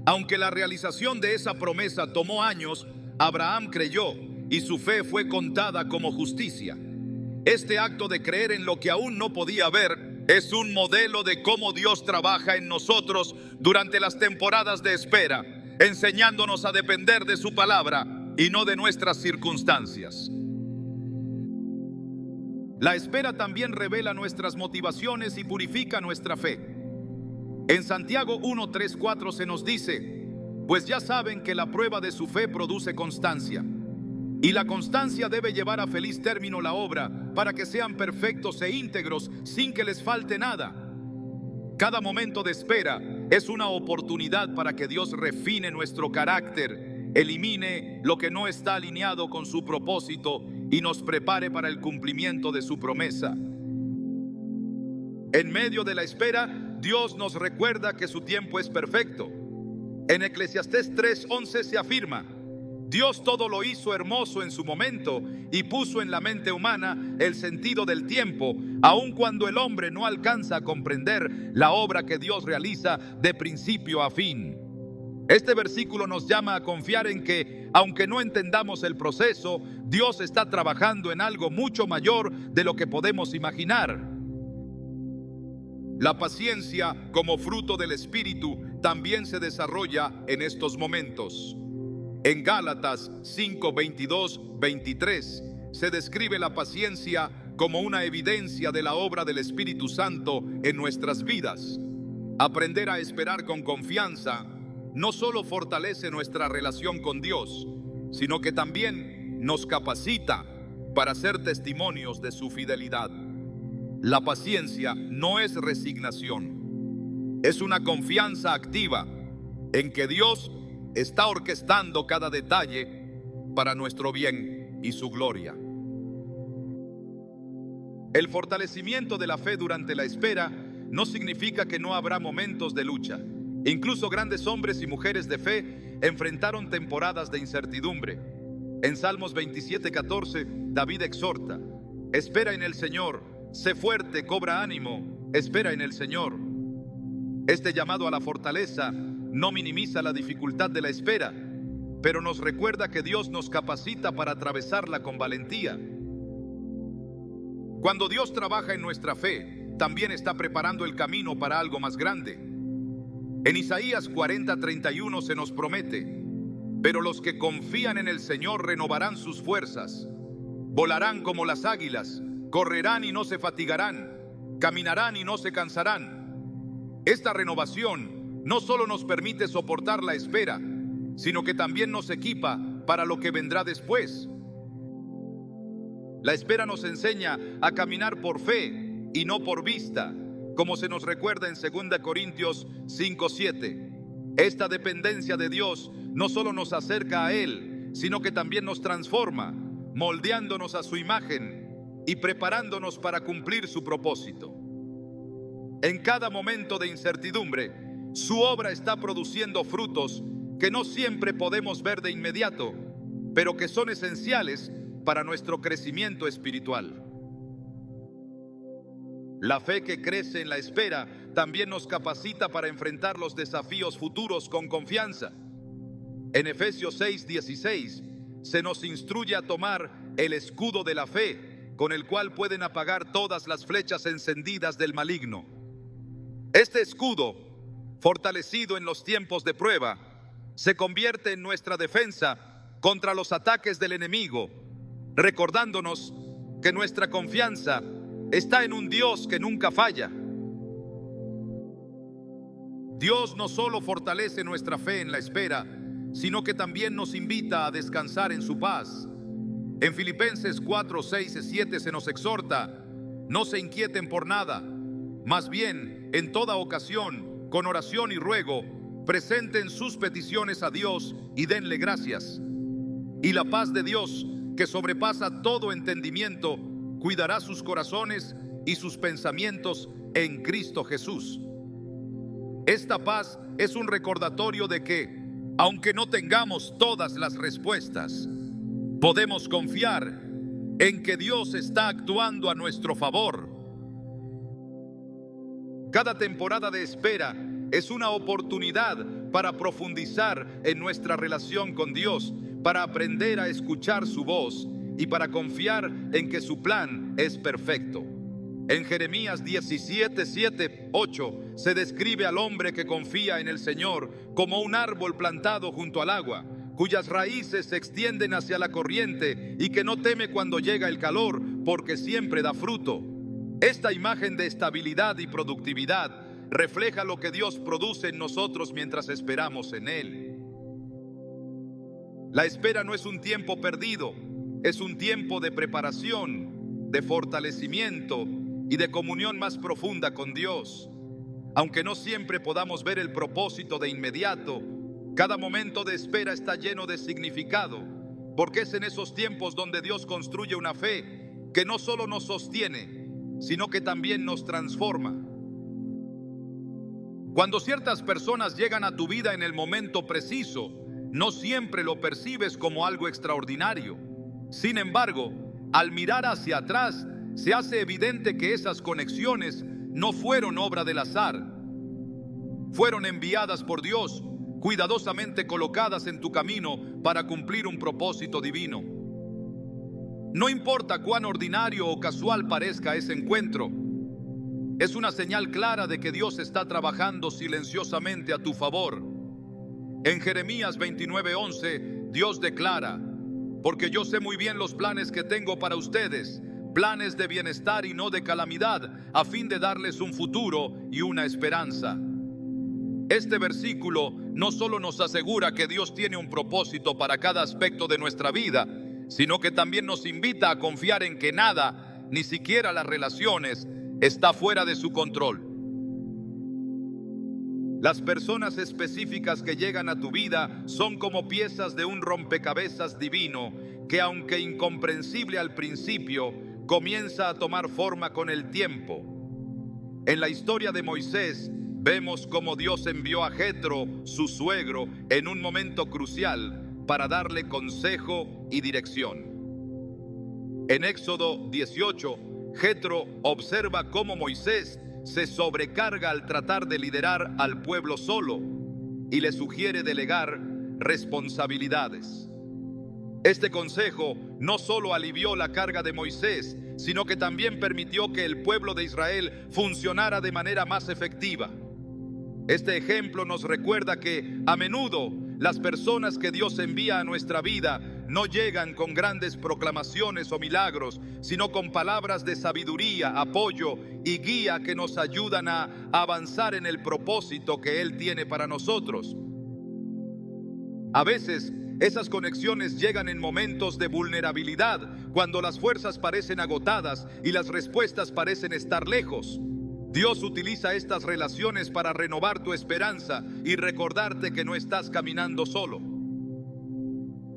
Aunque la realización de esa promesa tomó años, Abraham creyó y su fe fue contada como justicia. Este acto de creer en lo que aún no podía ver es un modelo de cómo Dios trabaja en nosotros durante las temporadas de espera, enseñándonos a depender de su palabra y no de nuestras circunstancias. La espera también revela nuestras motivaciones y purifica nuestra fe. En Santiago 1:3-4 se nos dice: pues ya saben que la prueba de su fe produce constancia, y la constancia debe llevar a feliz término la obra, para que sean perfectos e íntegros sin que les falte nada. Cada momento de espera es una oportunidad para que Dios refine nuestro carácter, elimine lo que no está alineado con su propósito y nos prepare para el cumplimiento de su promesa. En medio de la espera, Dios nos recuerda que su tiempo es perfecto. En Eclesiastés 3:11 se afirma: Dios todo lo hizo hermoso en su momento y puso en la mente humana el sentido del tiempo, aun cuando el hombre no alcanza a comprender la obra que Dios realiza de principio a fin. Este versículo nos llama a confiar en que, aunque no entendamos el proceso, Dios está trabajando en algo mucho mayor de lo que podemos imaginar. La paciencia, como fruto del Espíritu, también se desarrolla en estos momentos. En Gálatas 5:22-23 se describe la paciencia como una evidencia de la obra del Espíritu Santo en nuestras vidas. Aprender a esperar con confianza no solo fortalece nuestra relación con Dios, sino que también nos capacita para ser testimonios de su fidelidad. La paciencia no es resignación, es una confianza activa en que Dios está orquestando cada detalle para nuestro bien y su gloria. El fortalecimiento de la fe durante la espera no significa que no habrá momentos de lucha. Incluso grandes hombres y mujeres de fe enfrentaron temporadas de incertidumbre. En Salmos 27:14, David exhorta: espera en el Señor, sé fuerte, cobra ánimo, espera en el Señor. Este llamado a la fortaleza no minimiza la dificultad de la espera, pero nos recuerda que Dios nos capacita para atravesarla con valentía. Cuando Dios trabaja en nuestra fe, también está preparando el camino para algo más grande. En Isaías 40:31 se nos promete: pero los que confían en el Señor renovarán sus fuerzas, volarán como las águilas, correrán y no se fatigarán, caminarán y no se cansarán. Esta renovación no solo nos permite soportar la espera, sino que también nos equipa para lo que vendrá después. La espera nos enseña a caminar por fe y no por vista, como se nos recuerda en 2 Corintios 5:7. Esta dependencia de Dios no solo nos acerca a Él, sino que también nos transforma, moldeándonos a su imagen y preparándonos para cumplir su propósito. En cada momento de incertidumbre, su obra está produciendo frutos que no siempre podemos ver de inmediato, pero que son esenciales para nuestro crecimiento espiritual. La fe que crece en la espera también nos capacita para enfrentar los desafíos futuros con confianza. En Efesios 6:16 se nos instruye a tomar el escudo de la fe, con el cual pueden apagar todas las flechas encendidas del maligno. Este escudo, fortalecido en los tiempos de prueba, se convierte en nuestra defensa contra los ataques del enemigo, recordándonos que nuestra confianza está en un Dios que nunca falla. Dios no solo fortalece nuestra fe en la espera, sino que también nos invita a descansar en su paz. En Filipenses 4:6-7 se nos exhorta: no se inquieten por nada, más bien, en toda ocasión, con oración y ruego, presenten sus peticiones a Dios y denle gracias. Y la paz de Dios, que sobrepasa todo entendimiento, cuidará sus corazones y sus pensamientos en Cristo Jesús. Esta paz es un recordatorio de que, aunque no tengamos todas las respuestas, podemos confiar en que Dios está actuando a nuestro favor. Cada temporada de espera es una oportunidad para profundizar en nuestra relación con Dios, para aprender a escuchar su voz y para confiar en que su plan es perfecto. En Jeremías 17:7-8 se describe al hombre que confía en el Señor como un árbol plantado junto al agua, cuyas raíces se extienden hacia la corriente y que no teme cuando llega el calor, porque siempre da fruto. Esta imagen de estabilidad y productividad refleja lo que Dios produce en nosotros mientras esperamos en Él. La espera no es un tiempo perdido, es un tiempo de preparación, de fortalecimiento y de comunión más profunda con Dios. Aunque no siempre podamos ver el propósito de inmediato, cada momento de espera está lleno de significado, porque es en esos tiempos donde Dios construye una fe que no solo nos sostiene, sino que también nos transforma. Cuando ciertas personas llegan a tu vida en el momento preciso, no siempre lo percibes como algo extraordinario. Sin embargo, al mirar hacia atrás, se hace evidente que esas conexiones no fueron obra del azar. Fueron enviadas por Dios, cuidadosamente colocadas en tu camino para cumplir un propósito divino. No importa cuán ordinario o casual parezca ese encuentro, es una señal clara de que Dios está trabajando silenciosamente a tu favor. En Jeremías 29:11, Dios declara: porque yo sé muy bien los planes que tengo para ustedes, planes de bienestar y no de calamidad, a fin de darles un futuro y una esperanza. Este versículo no solo nos asegura que Dios tiene un propósito para cada aspecto de nuestra vida, sino que también nos invita a confiar en que nada, ni siquiera las relaciones, está fuera de su control. Las personas específicas que llegan a tu vida son como piezas de un rompecabezas divino que, aunque incomprensible al principio, comienza a tomar forma con el tiempo. En la historia de Moisés vemos cómo Dios envió a Jetro, su suegro, en un momento crucial para darle consejo y dirección. En Éxodo 18, Jetro observa cómo Moisés se sobrecarga al tratar de liderar al pueblo solo y le sugiere delegar responsabilidades. Este consejo no solo alivió la carga de Moisés, sino que también permitió que el pueblo de Israel funcionara de manera más efectiva. Este ejemplo nos recuerda que a menudo las personas que Dios envía a nuestra vida no llegan con grandes proclamaciones o milagros, sino con palabras de sabiduría, apoyo y guía que nos ayudan a avanzar en el propósito que Él tiene para nosotros. A veces, esas conexiones llegan en momentos de vulnerabilidad, cuando las fuerzas parecen agotadas y las respuestas parecen estar lejos. Dios utiliza estas relaciones para renovar tu esperanza y recordarte que no estás caminando solo.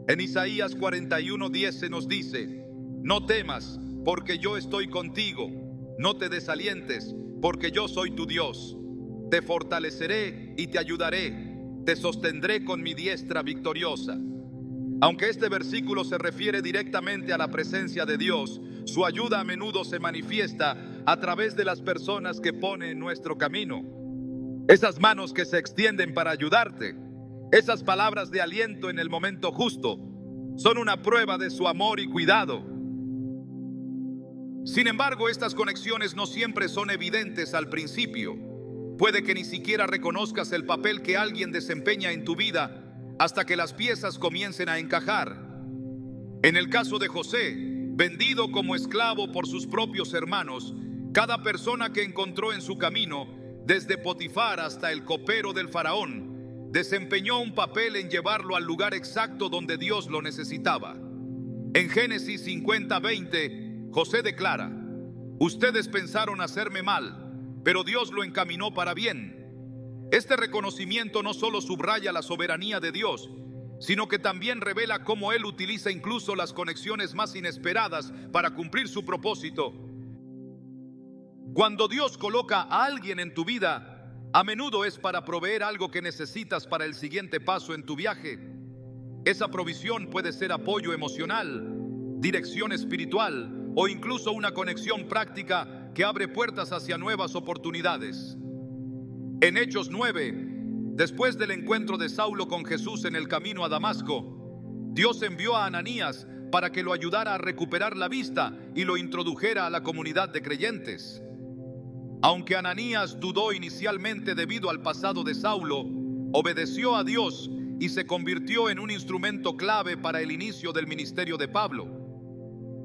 En Isaías 41:10 se nos dice: no temas, porque yo estoy contigo. No te desalientes, porque yo soy tu Dios. Te fortaleceré y te ayudaré. Te sostendré con mi diestra victoriosa. Aunque este versículo se refiere directamente a la presencia de Dios, su ayuda a menudo se manifiesta a través de las personas que pone en nuestro camino. Esas manos que se extienden para ayudarte, esas palabras de aliento en el momento justo, son una prueba de su amor y cuidado. Sin embargo, estas conexiones no siempre son evidentes al principio. Puede que ni siquiera reconozcas el papel que alguien desempeña en tu vida hasta que las piezas comiencen a encajar. En el caso de José, vendido como esclavo por sus propios hermanos, cada persona que encontró en su camino, desde Potifar hasta el copero del faraón, desempeñó un papel en llevarlo al lugar exacto donde Dios lo necesitaba. En Génesis 50:20, José declara: ustedes pensaron hacerme mal, pero Dios lo encaminó para bien. Este reconocimiento no solo subraya la soberanía de Dios, sino que también revela cómo Él utiliza incluso las conexiones más inesperadas para cumplir su propósito. Cuando Dios coloca a alguien en tu vida, a menudo es para proveer algo que necesitas para el siguiente paso en tu viaje. Esa provisión puede ser apoyo emocional, dirección espiritual o incluso una conexión práctica que abre puertas hacia nuevas oportunidades. En Hechos 9, después del encuentro de Saulo con Jesús en el camino a Damasco, Dios envió a Ananías para que lo ayudara a recuperar la vista y lo introdujera a la comunidad de creyentes. Aunque Ananías dudó inicialmente debido al pasado de Saulo, obedeció a Dios y se convirtió en un instrumento clave para el inicio del ministerio de Pablo.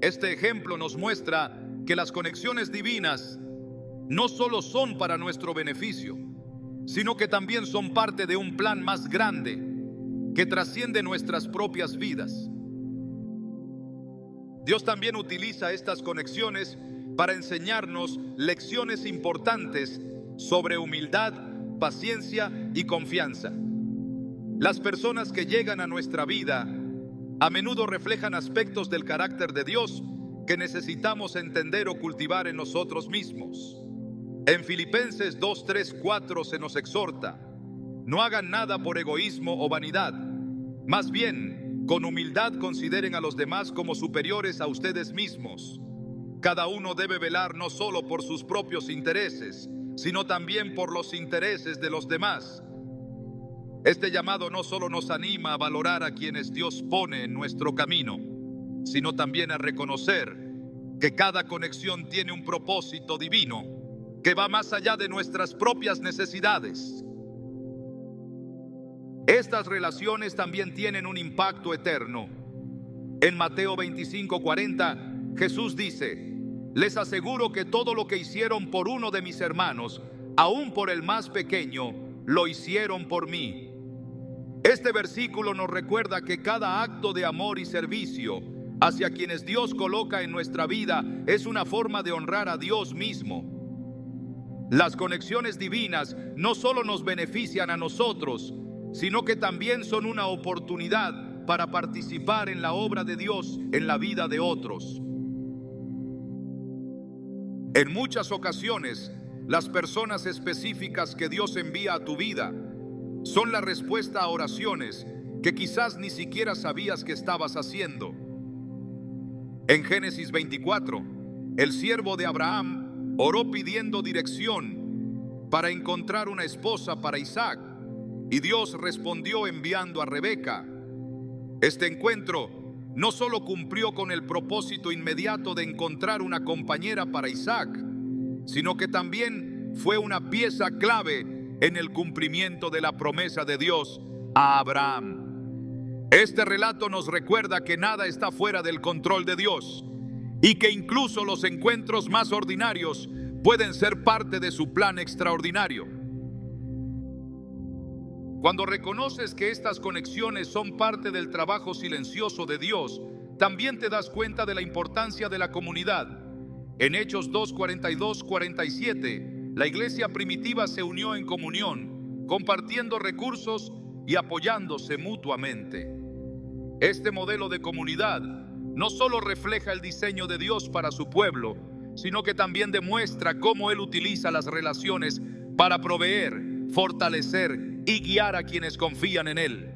Este ejemplo nos muestra que las conexiones divinas no solo son para nuestro beneficio, sino que también son parte de un plan más grande que trasciende nuestras propias vidas. Dios también utiliza estas conexiones para enseñarnos lecciones importantes sobre humildad, paciencia y confianza. Las personas que llegan a nuestra vida a menudo reflejan aspectos del carácter de Dios que necesitamos entender o cultivar en nosotros mismos. En Filipenses 2, 3, 4 se nos exhorta: no hagan nada por egoísmo o vanidad, más bien, con humildad consideren a los demás como superiores a ustedes mismos. Cada uno debe velar no solo por sus propios intereses, sino también por los intereses de los demás. Este llamado no solo nos anima a valorar a quienes Dios pone en nuestro camino, sino también a reconocer que cada conexión tiene un propósito divino que va más allá de nuestras propias necesidades. Estas relaciones también tienen un impacto eterno. En Mateo 25:40, Jesús dice: les aseguro que todo lo que hicieron por uno de mis hermanos, aún por el más pequeño, lo hicieron por mí. Este versículo nos recuerda que cada acto de amor y servicio hacia quienes Dios coloca en nuestra vida es una forma de honrar a Dios mismo. Las conexiones divinas no solo nos benefician a nosotros, sino que también son una oportunidad para participar en la obra de Dios en la vida de otros. En muchas ocasiones, las personas específicas que Dios envía a tu vida son la respuesta a oraciones que quizás ni siquiera sabías que estabas haciendo. En Génesis 24, el siervo de Abraham oró pidiendo dirección para encontrar una esposa para Isaac, y Dios respondió enviando a Rebeca. Este encuentro no solo cumplió con el propósito inmediato de encontrar una compañera para Isaac, sino que también fue una pieza clave en el cumplimiento de la promesa de Dios a Abraham. Este relato nos recuerda que nada está fuera del control de Dios y que incluso los encuentros más ordinarios pueden ser parte de su plan extraordinario. Cuando reconoces que estas conexiones son parte del trabajo silencioso de Dios, también te das cuenta de la importancia de la comunidad. En Hechos 2, 42, 47, la iglesia primitiva se unió en comunión, compartiendo recursos y apoyándose mutuamente. Este modelo de comunidad no solo refleja el diseño de Dios para su pueblo, sino que también demuestra cómo Él utiliza las relaciones para proveer, fortalecer y guiar a quienes confían en Él.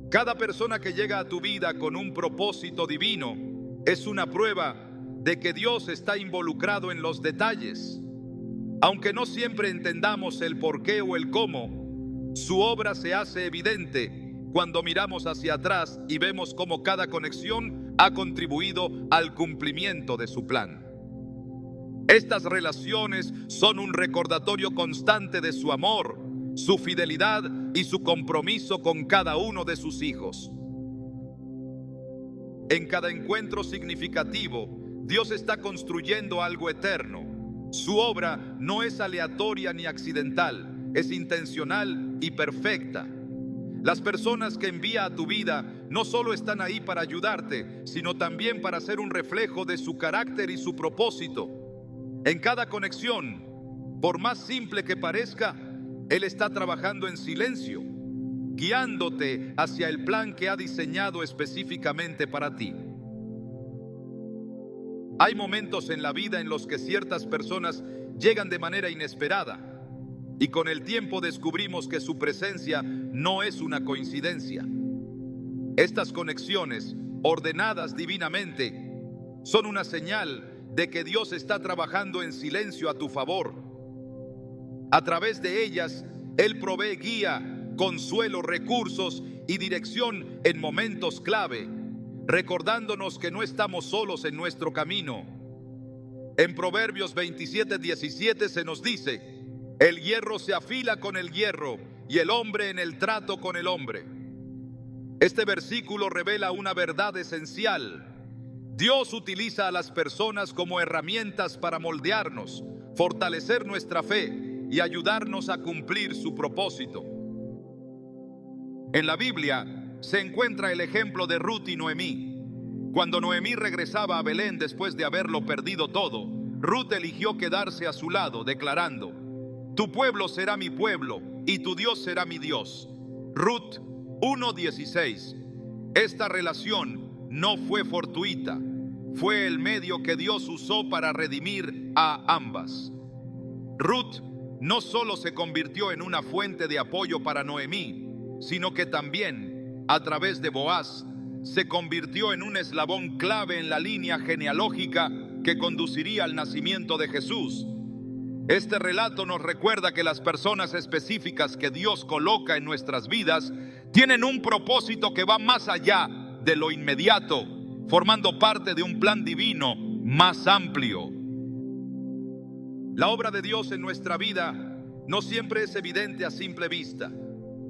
Cada persona que llega a tu vida con un propósito divino es una prueba de que Dios está involucrado en los detalles. Aunque no siempre entendamos el por qué o el cómo, su obra se hace evidente cuando miramos hacia atrás y vemos cómo cada conexión ha contribuido al cumplimiento de su plan. Estas relaciones son un recordatorio constante de su amor, su fidelidad y su compromiso con cada uno de sus hijos. En cada encuentro significativo, Dios está construyendo algo eterno. Su obra no es aleatoria ni accidental, es intencional y perfecta. Las personas que envía a tu vida no solo están ahí para ayudarte, sino también para ser un reflejo de su carácter y su propósito. En cada conexión, por más simple que parezca, Él está trabajando en silencio, guiándote hacia el plan que ha diseñado específicamente para ti. Hay momentos en la vida en los que ciertas personas llegan de manera inesperada y con el tiempo descubrimos que su presencia no es una coincidencia. Estas conexiones, ordenadas divinamente, son una señal de que Dios está trabajando en silencio a tu favor. A través de ellas, Él provee guía, consuelo, recursos y dirección en momentos clave, recordándonos que no estamos solos en nuestro camino. En Proverbios 27:17 se nos dice: el hierro se afila con el hierro y el hombre en el trato con el hombre. Este versículo revela una verdad esencial. Dios utiliza a las personas como herramientas para moldearnos, fortalecer nuestra fe y ayudarnos a cumplir su propósito. En la Biblia se encuentra el ejemplo de Ruth y Noemí. Cuando Noemí regresaba a Belén después de haberlo perdido todo, Ruth eligió quedarse a su lado, declarando: tu pueblo será mi pueblo y tu Dios será mi Dios. Ruth 1:16. Esta relación no fue fortuita, fue el medio que Dios usó para redimir a ambas. Ruth no solo se convirtió en una fuente de apoyo para Noemí, sino que también, a través de Boaz, se convirtió en un eslabón clave en la línea genealógica que conduciría al nacimiento de Jesús. Este relato nos recuerda que las personas específicas que Dios coloca en nuestras vidas tienen un propósito que va más allá de lo inmediato, formando parte de un plan divino más amplio. La obra de Dios en nuestra vida no siempre es evidente a simple vista.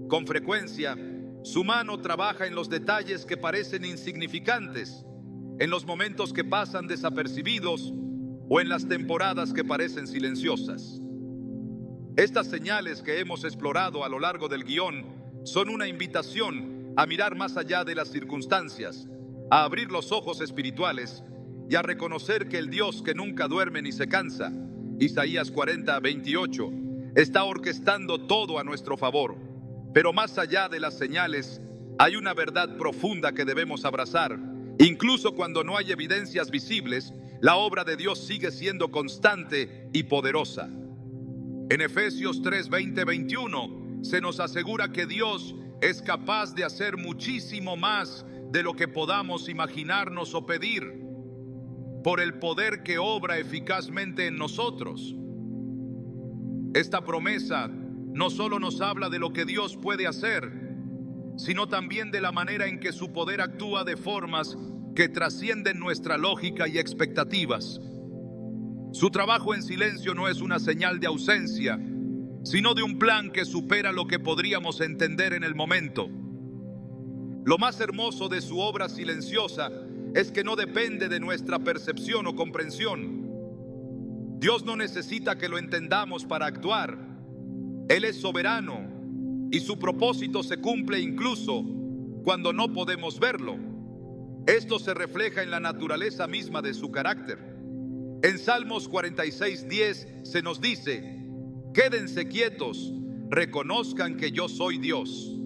Con frecuencia, su mano trabaja en los detalles que parecen insignificantes, en los momentos que pasan desapercibidos o en las temporadas que parecen silenciosas. Estas señales que hemos explorado a lo largo del guión son una invitación a mirar más allá de las circunstancias, a abrir los ojos espirituales y a reconocer que el Dios que nunca duerme ni se cansa, Isaías 40:28, está orquestando todo a nuestro favor. Pero más allá de las señales, hay una verdad profunda que debemos abrazar. Incluso cuando no hay evidencias visibles, la obra de Dios sigue siendo constante y poderosa. En Efesios 3:20-21 se nos asegura que Dios es capaz de hacer muchísimo más de lo que podamos imaginarnos o pedir, por el poder que obra eficazmente en nosotros. Esta promesa no solo nos habla de lo que Dios puede hacer, sino también de la manera en que su poder actúa de formas que trascienden nuestra lógica y expectativas. Su trabajo en silencio no es una señal de ausencia, sino de un plan que supera lo que podríamos entender en el momento. Lo más hermoso de su obra silenciosa es que no depende de nuestra percepción o comprensión. Dios no necesita que lo entendamos para actuar. Él es soberano y su propósito se cumple incluso cuando no podemos verlo. Esto se refleja en la naturaleza misma de su carácter. En Salmos 46:10 se nos dice: quédense quietos, reconozcan que yo soy Dios.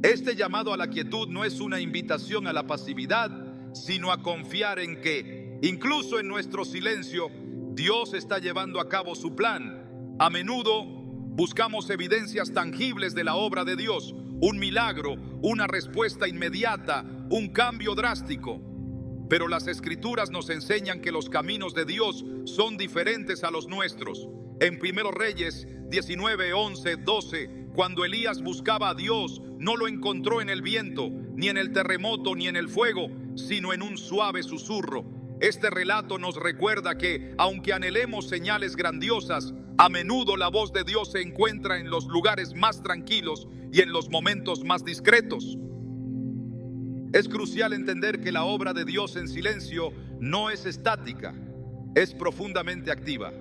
Este llamado a la quietud no es una invitación a la pasividad, sino a confiar en que, incluso en nuestro silencio, Dios está llevando a cabo su plan. A menudo buscamos evidencias tangibles de la obra de Dios, un milagro, una respuesta inmediata, un cambio drástico. Pero las Escrituras nos enseñan que los caminos de Dios son diferentes a los nuestros. En 1 Reyes 19, 11, 12, cuando Elías buscaba a Dios, no lo encontró en el viento, ni en el terremoto, ni en el fuego, sino en un suave susurro. Este relato nos recuerda que, aunque anhelemos señales grandiosas, a menudo la voz de Dios se encuentra en los lugares más tranquilos y en los momentos más discretos. Es crucial entender que la obra de Dios en silencio no es estática, es profundamente activa.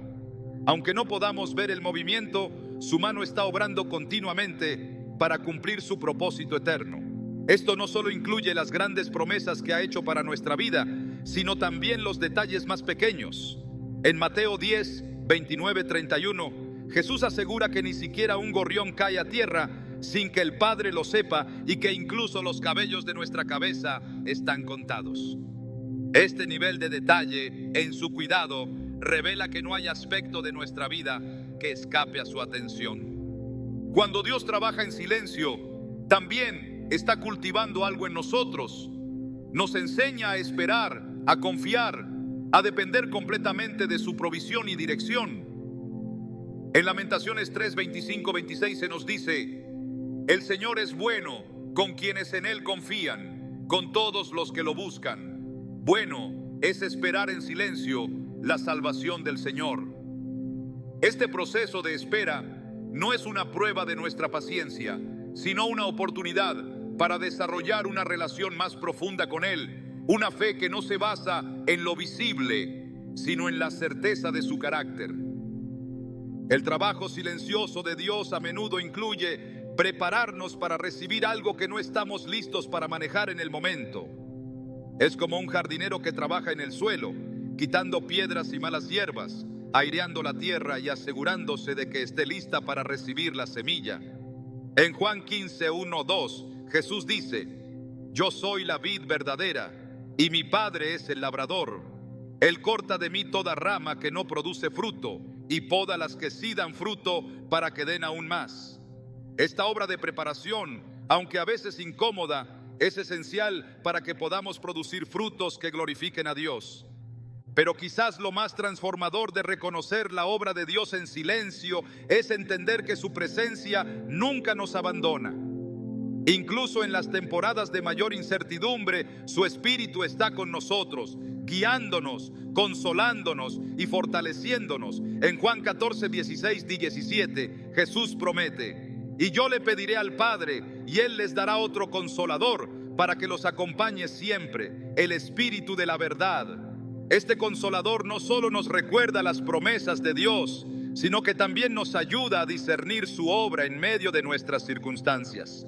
Aunque no podamos ver el movimiento, su mano está obrando continuamente para cumplir su propósito eterno. Esto no solo incluye las grandes promesas que ha hecho para nuestra vida, sino también los detalles más pequeños. En Mateo 10, 29, 31, Jesús asegura que ni siquiera un gorrión cae a tierra sin que el Padre lo sepa y que incluso los cabellos de nuestra cabeza están contados. Este nivel de detalle en su cuidado revela que no hay aspecto de nuestra vida que escape a su atención. Cuando Dios trabaja en silencio, también está cultivando algo en nosotros. Nos enseña a esperar, a confiar, a depender completamente de su provisión y dirección. En Lamentaciones 3, 25, 26 se nos dice: el Señor es bueno con quienes en Él confían, con todos los que lo buscan. Bueno es esperar en silencio la salvación del Señor. Este proceso de espera no es una prueba de nuestra paciencia, sino una oportunidad para desarrollar una relación más profunda con Él, una fe que no se basa en lo visible, sino en la certeza de su carácter. El trabajo silencioso de Dios a menudo incluye prepararnos para recibir algo que no estamos listos para manejar en el momento. Es como un jardinero que trabaja en el suelo, quitando piedras y malas hierbas, aireando la tierra y asegurándose de que esté lista para recibir la semilla. En Juan 15, 1, 2, Jesús dice: yo soy la vid verdadera y mi Padre es el labrador. Él corta de mí toda rama que no produce fruto y poda las que sí dan fruto para que den aún más. Esta obra de preparación, aunque a veces incómoda, es esencial para que podamos producir frutos que glorifiquen a Dios. Pero quizás lo más transformador de reconocer la obra de Dios en silencio es entender que su presencia nunca nos abandona. Incluso en las temporadas de mayor incertidumbre, su Espíritu está con nosotros, guiándonos, consolándonos y fortaleciéndonos. En Juan 14, 16 y 17, Jesús promete: y yo le pediré al Padre, y Él les dará otro consolador, para que los acompañe siempre, el Espíritu de la verdad. Este consolador no solo nos recuerda las promesas de Dios, sino que también nos ayuda a discernir su obra en medio de nuestras circunstancias.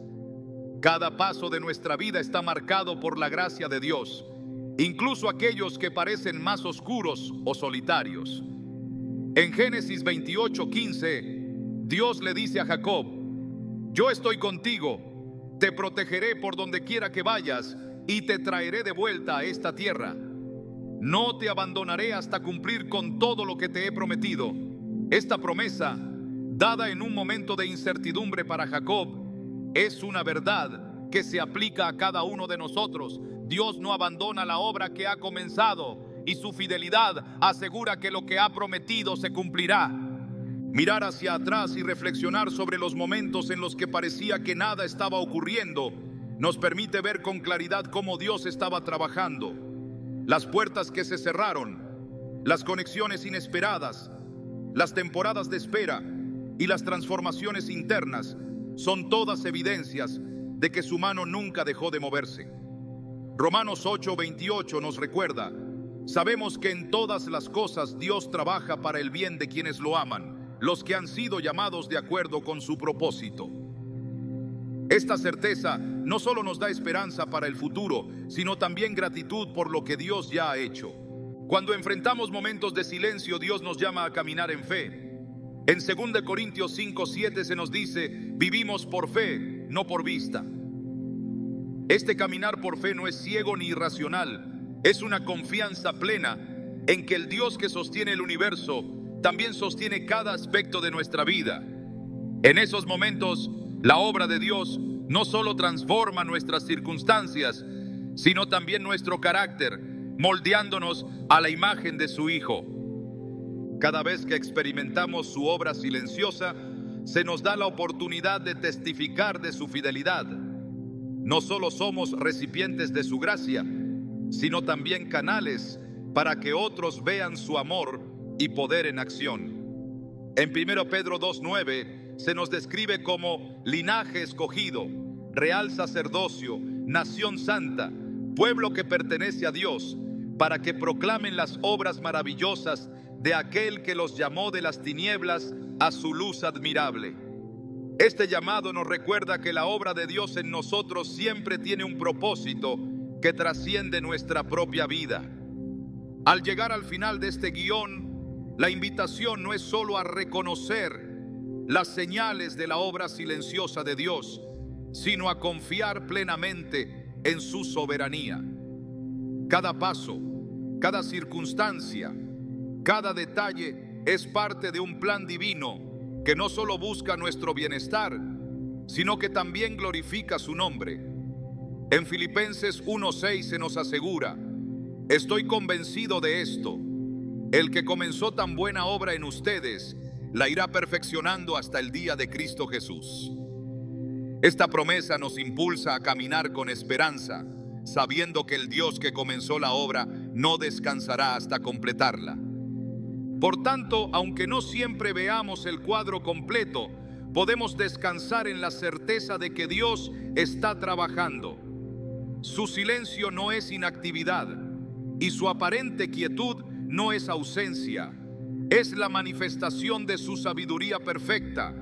Cada paso de nuestra vida está marcado por la gracia de Dios, incluso aquellos que parecen más oscuros o solitarios. En Génesis 28, 15, Dios le dice a Jacob: yo estoy contigo, te protegeré por donde quiera que vayas y te traeré de vuelta a esta tierra. No te abandonaré hasta cumplir con todo lo que te he prometido. Esta promesa, dada en un momento de incertidumbre para Jacob, es una verdad que se aplica a cada uno de nosotros. Dios no abandona la obra que ha comenzado y su fidelidad asegura que lo que ha prometido se cumplirá. Mirar hacia atrás y reflexionar sobre los momentos en los que parecía que nada estaba ocurriendo nos permite ver con claridad cómo Dios estaba trabajando. Las puertas que se cerraron, las conexiones inesperadas, las temporadas de espera y las transformaciones internas son todas evidencias de que su mano nunca dejó de moverse. Romanos 8:28 nos recuerda: sabemos que en todas las cosas Dios trabaja para el bien de quienes lo aman, los que han sido llamados de acuerdo con su propósito. Esta certeza no solo nos da esperanza para el futuro, sino también gratitud por lo que Dios ya ha hecho. Cuando enfrentamos momentos de silencio, Dios nos llama a caminar en fe. En 2 Corintios 5:7 se nos dice: vivimos por fe, no por vista. Este caminar por fe no es ciego ni irracional, es una confianza plena en que el Dios que sostiene el universo también sostiene cada aspecto de nuestra vida. En esos momentos, la obra de Dios no solo transforma nuestras circunstancias, sino también nuestro carácter, moldeándonos a la imagen de su Hijo. Cada vez que experimentamos su obra silenciosa, se nos da la oportunidad de testificar de su fidelidad. No solo somos recipientes de su gracia, sino también canales para que otros vean su amor y poder en acción. En 1 Pedro 2:9 se nos describe como linaje escogido, real sacerdocio, nación santa, pueblo que pertenece a Dios, para que proclamen las obras maravillosas de aquel que los llamó de las tinieblas a su luz admirable. Este llamado nos recuerda que la obra de Dios en nosotros siempre tiene un propósito que trasciende nuestra propia vida. Al llegar al final de este guión, la invitación no es solo a reconocer las señales de la obra silenciosa de Dios, sino a confiar plenamente en su soberanía. Cada paso, cada circunstancia, cada detalle es parte de un plan divino que no solo busca nuestro bienestar, sino que también glorifica su nombre. En Filipenses 1:6 se nos asegura: estoy convencido de esto, el que comenzó tan buena obra en ustedes, la irá perfeccionando hasta el día de Cristo Jesús. Esta promesa nos impulsa a caminar con esperanza, sabiendo que el Dios que comenzó la obra no descansará hasta completarla. Por tanto, aunque no siempre veamos el cuadro completo, podemos descansar en la certeza de que Dios está trabajando. Su silencio no es inactividad y su aparente quietud no es ausencia. Es la manifestación de su sabiduría perfecta,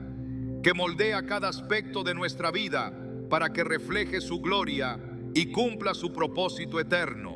que moldea cada aspecto de nuestra vida para que refleje su gloria y cumpla su propósito eterno.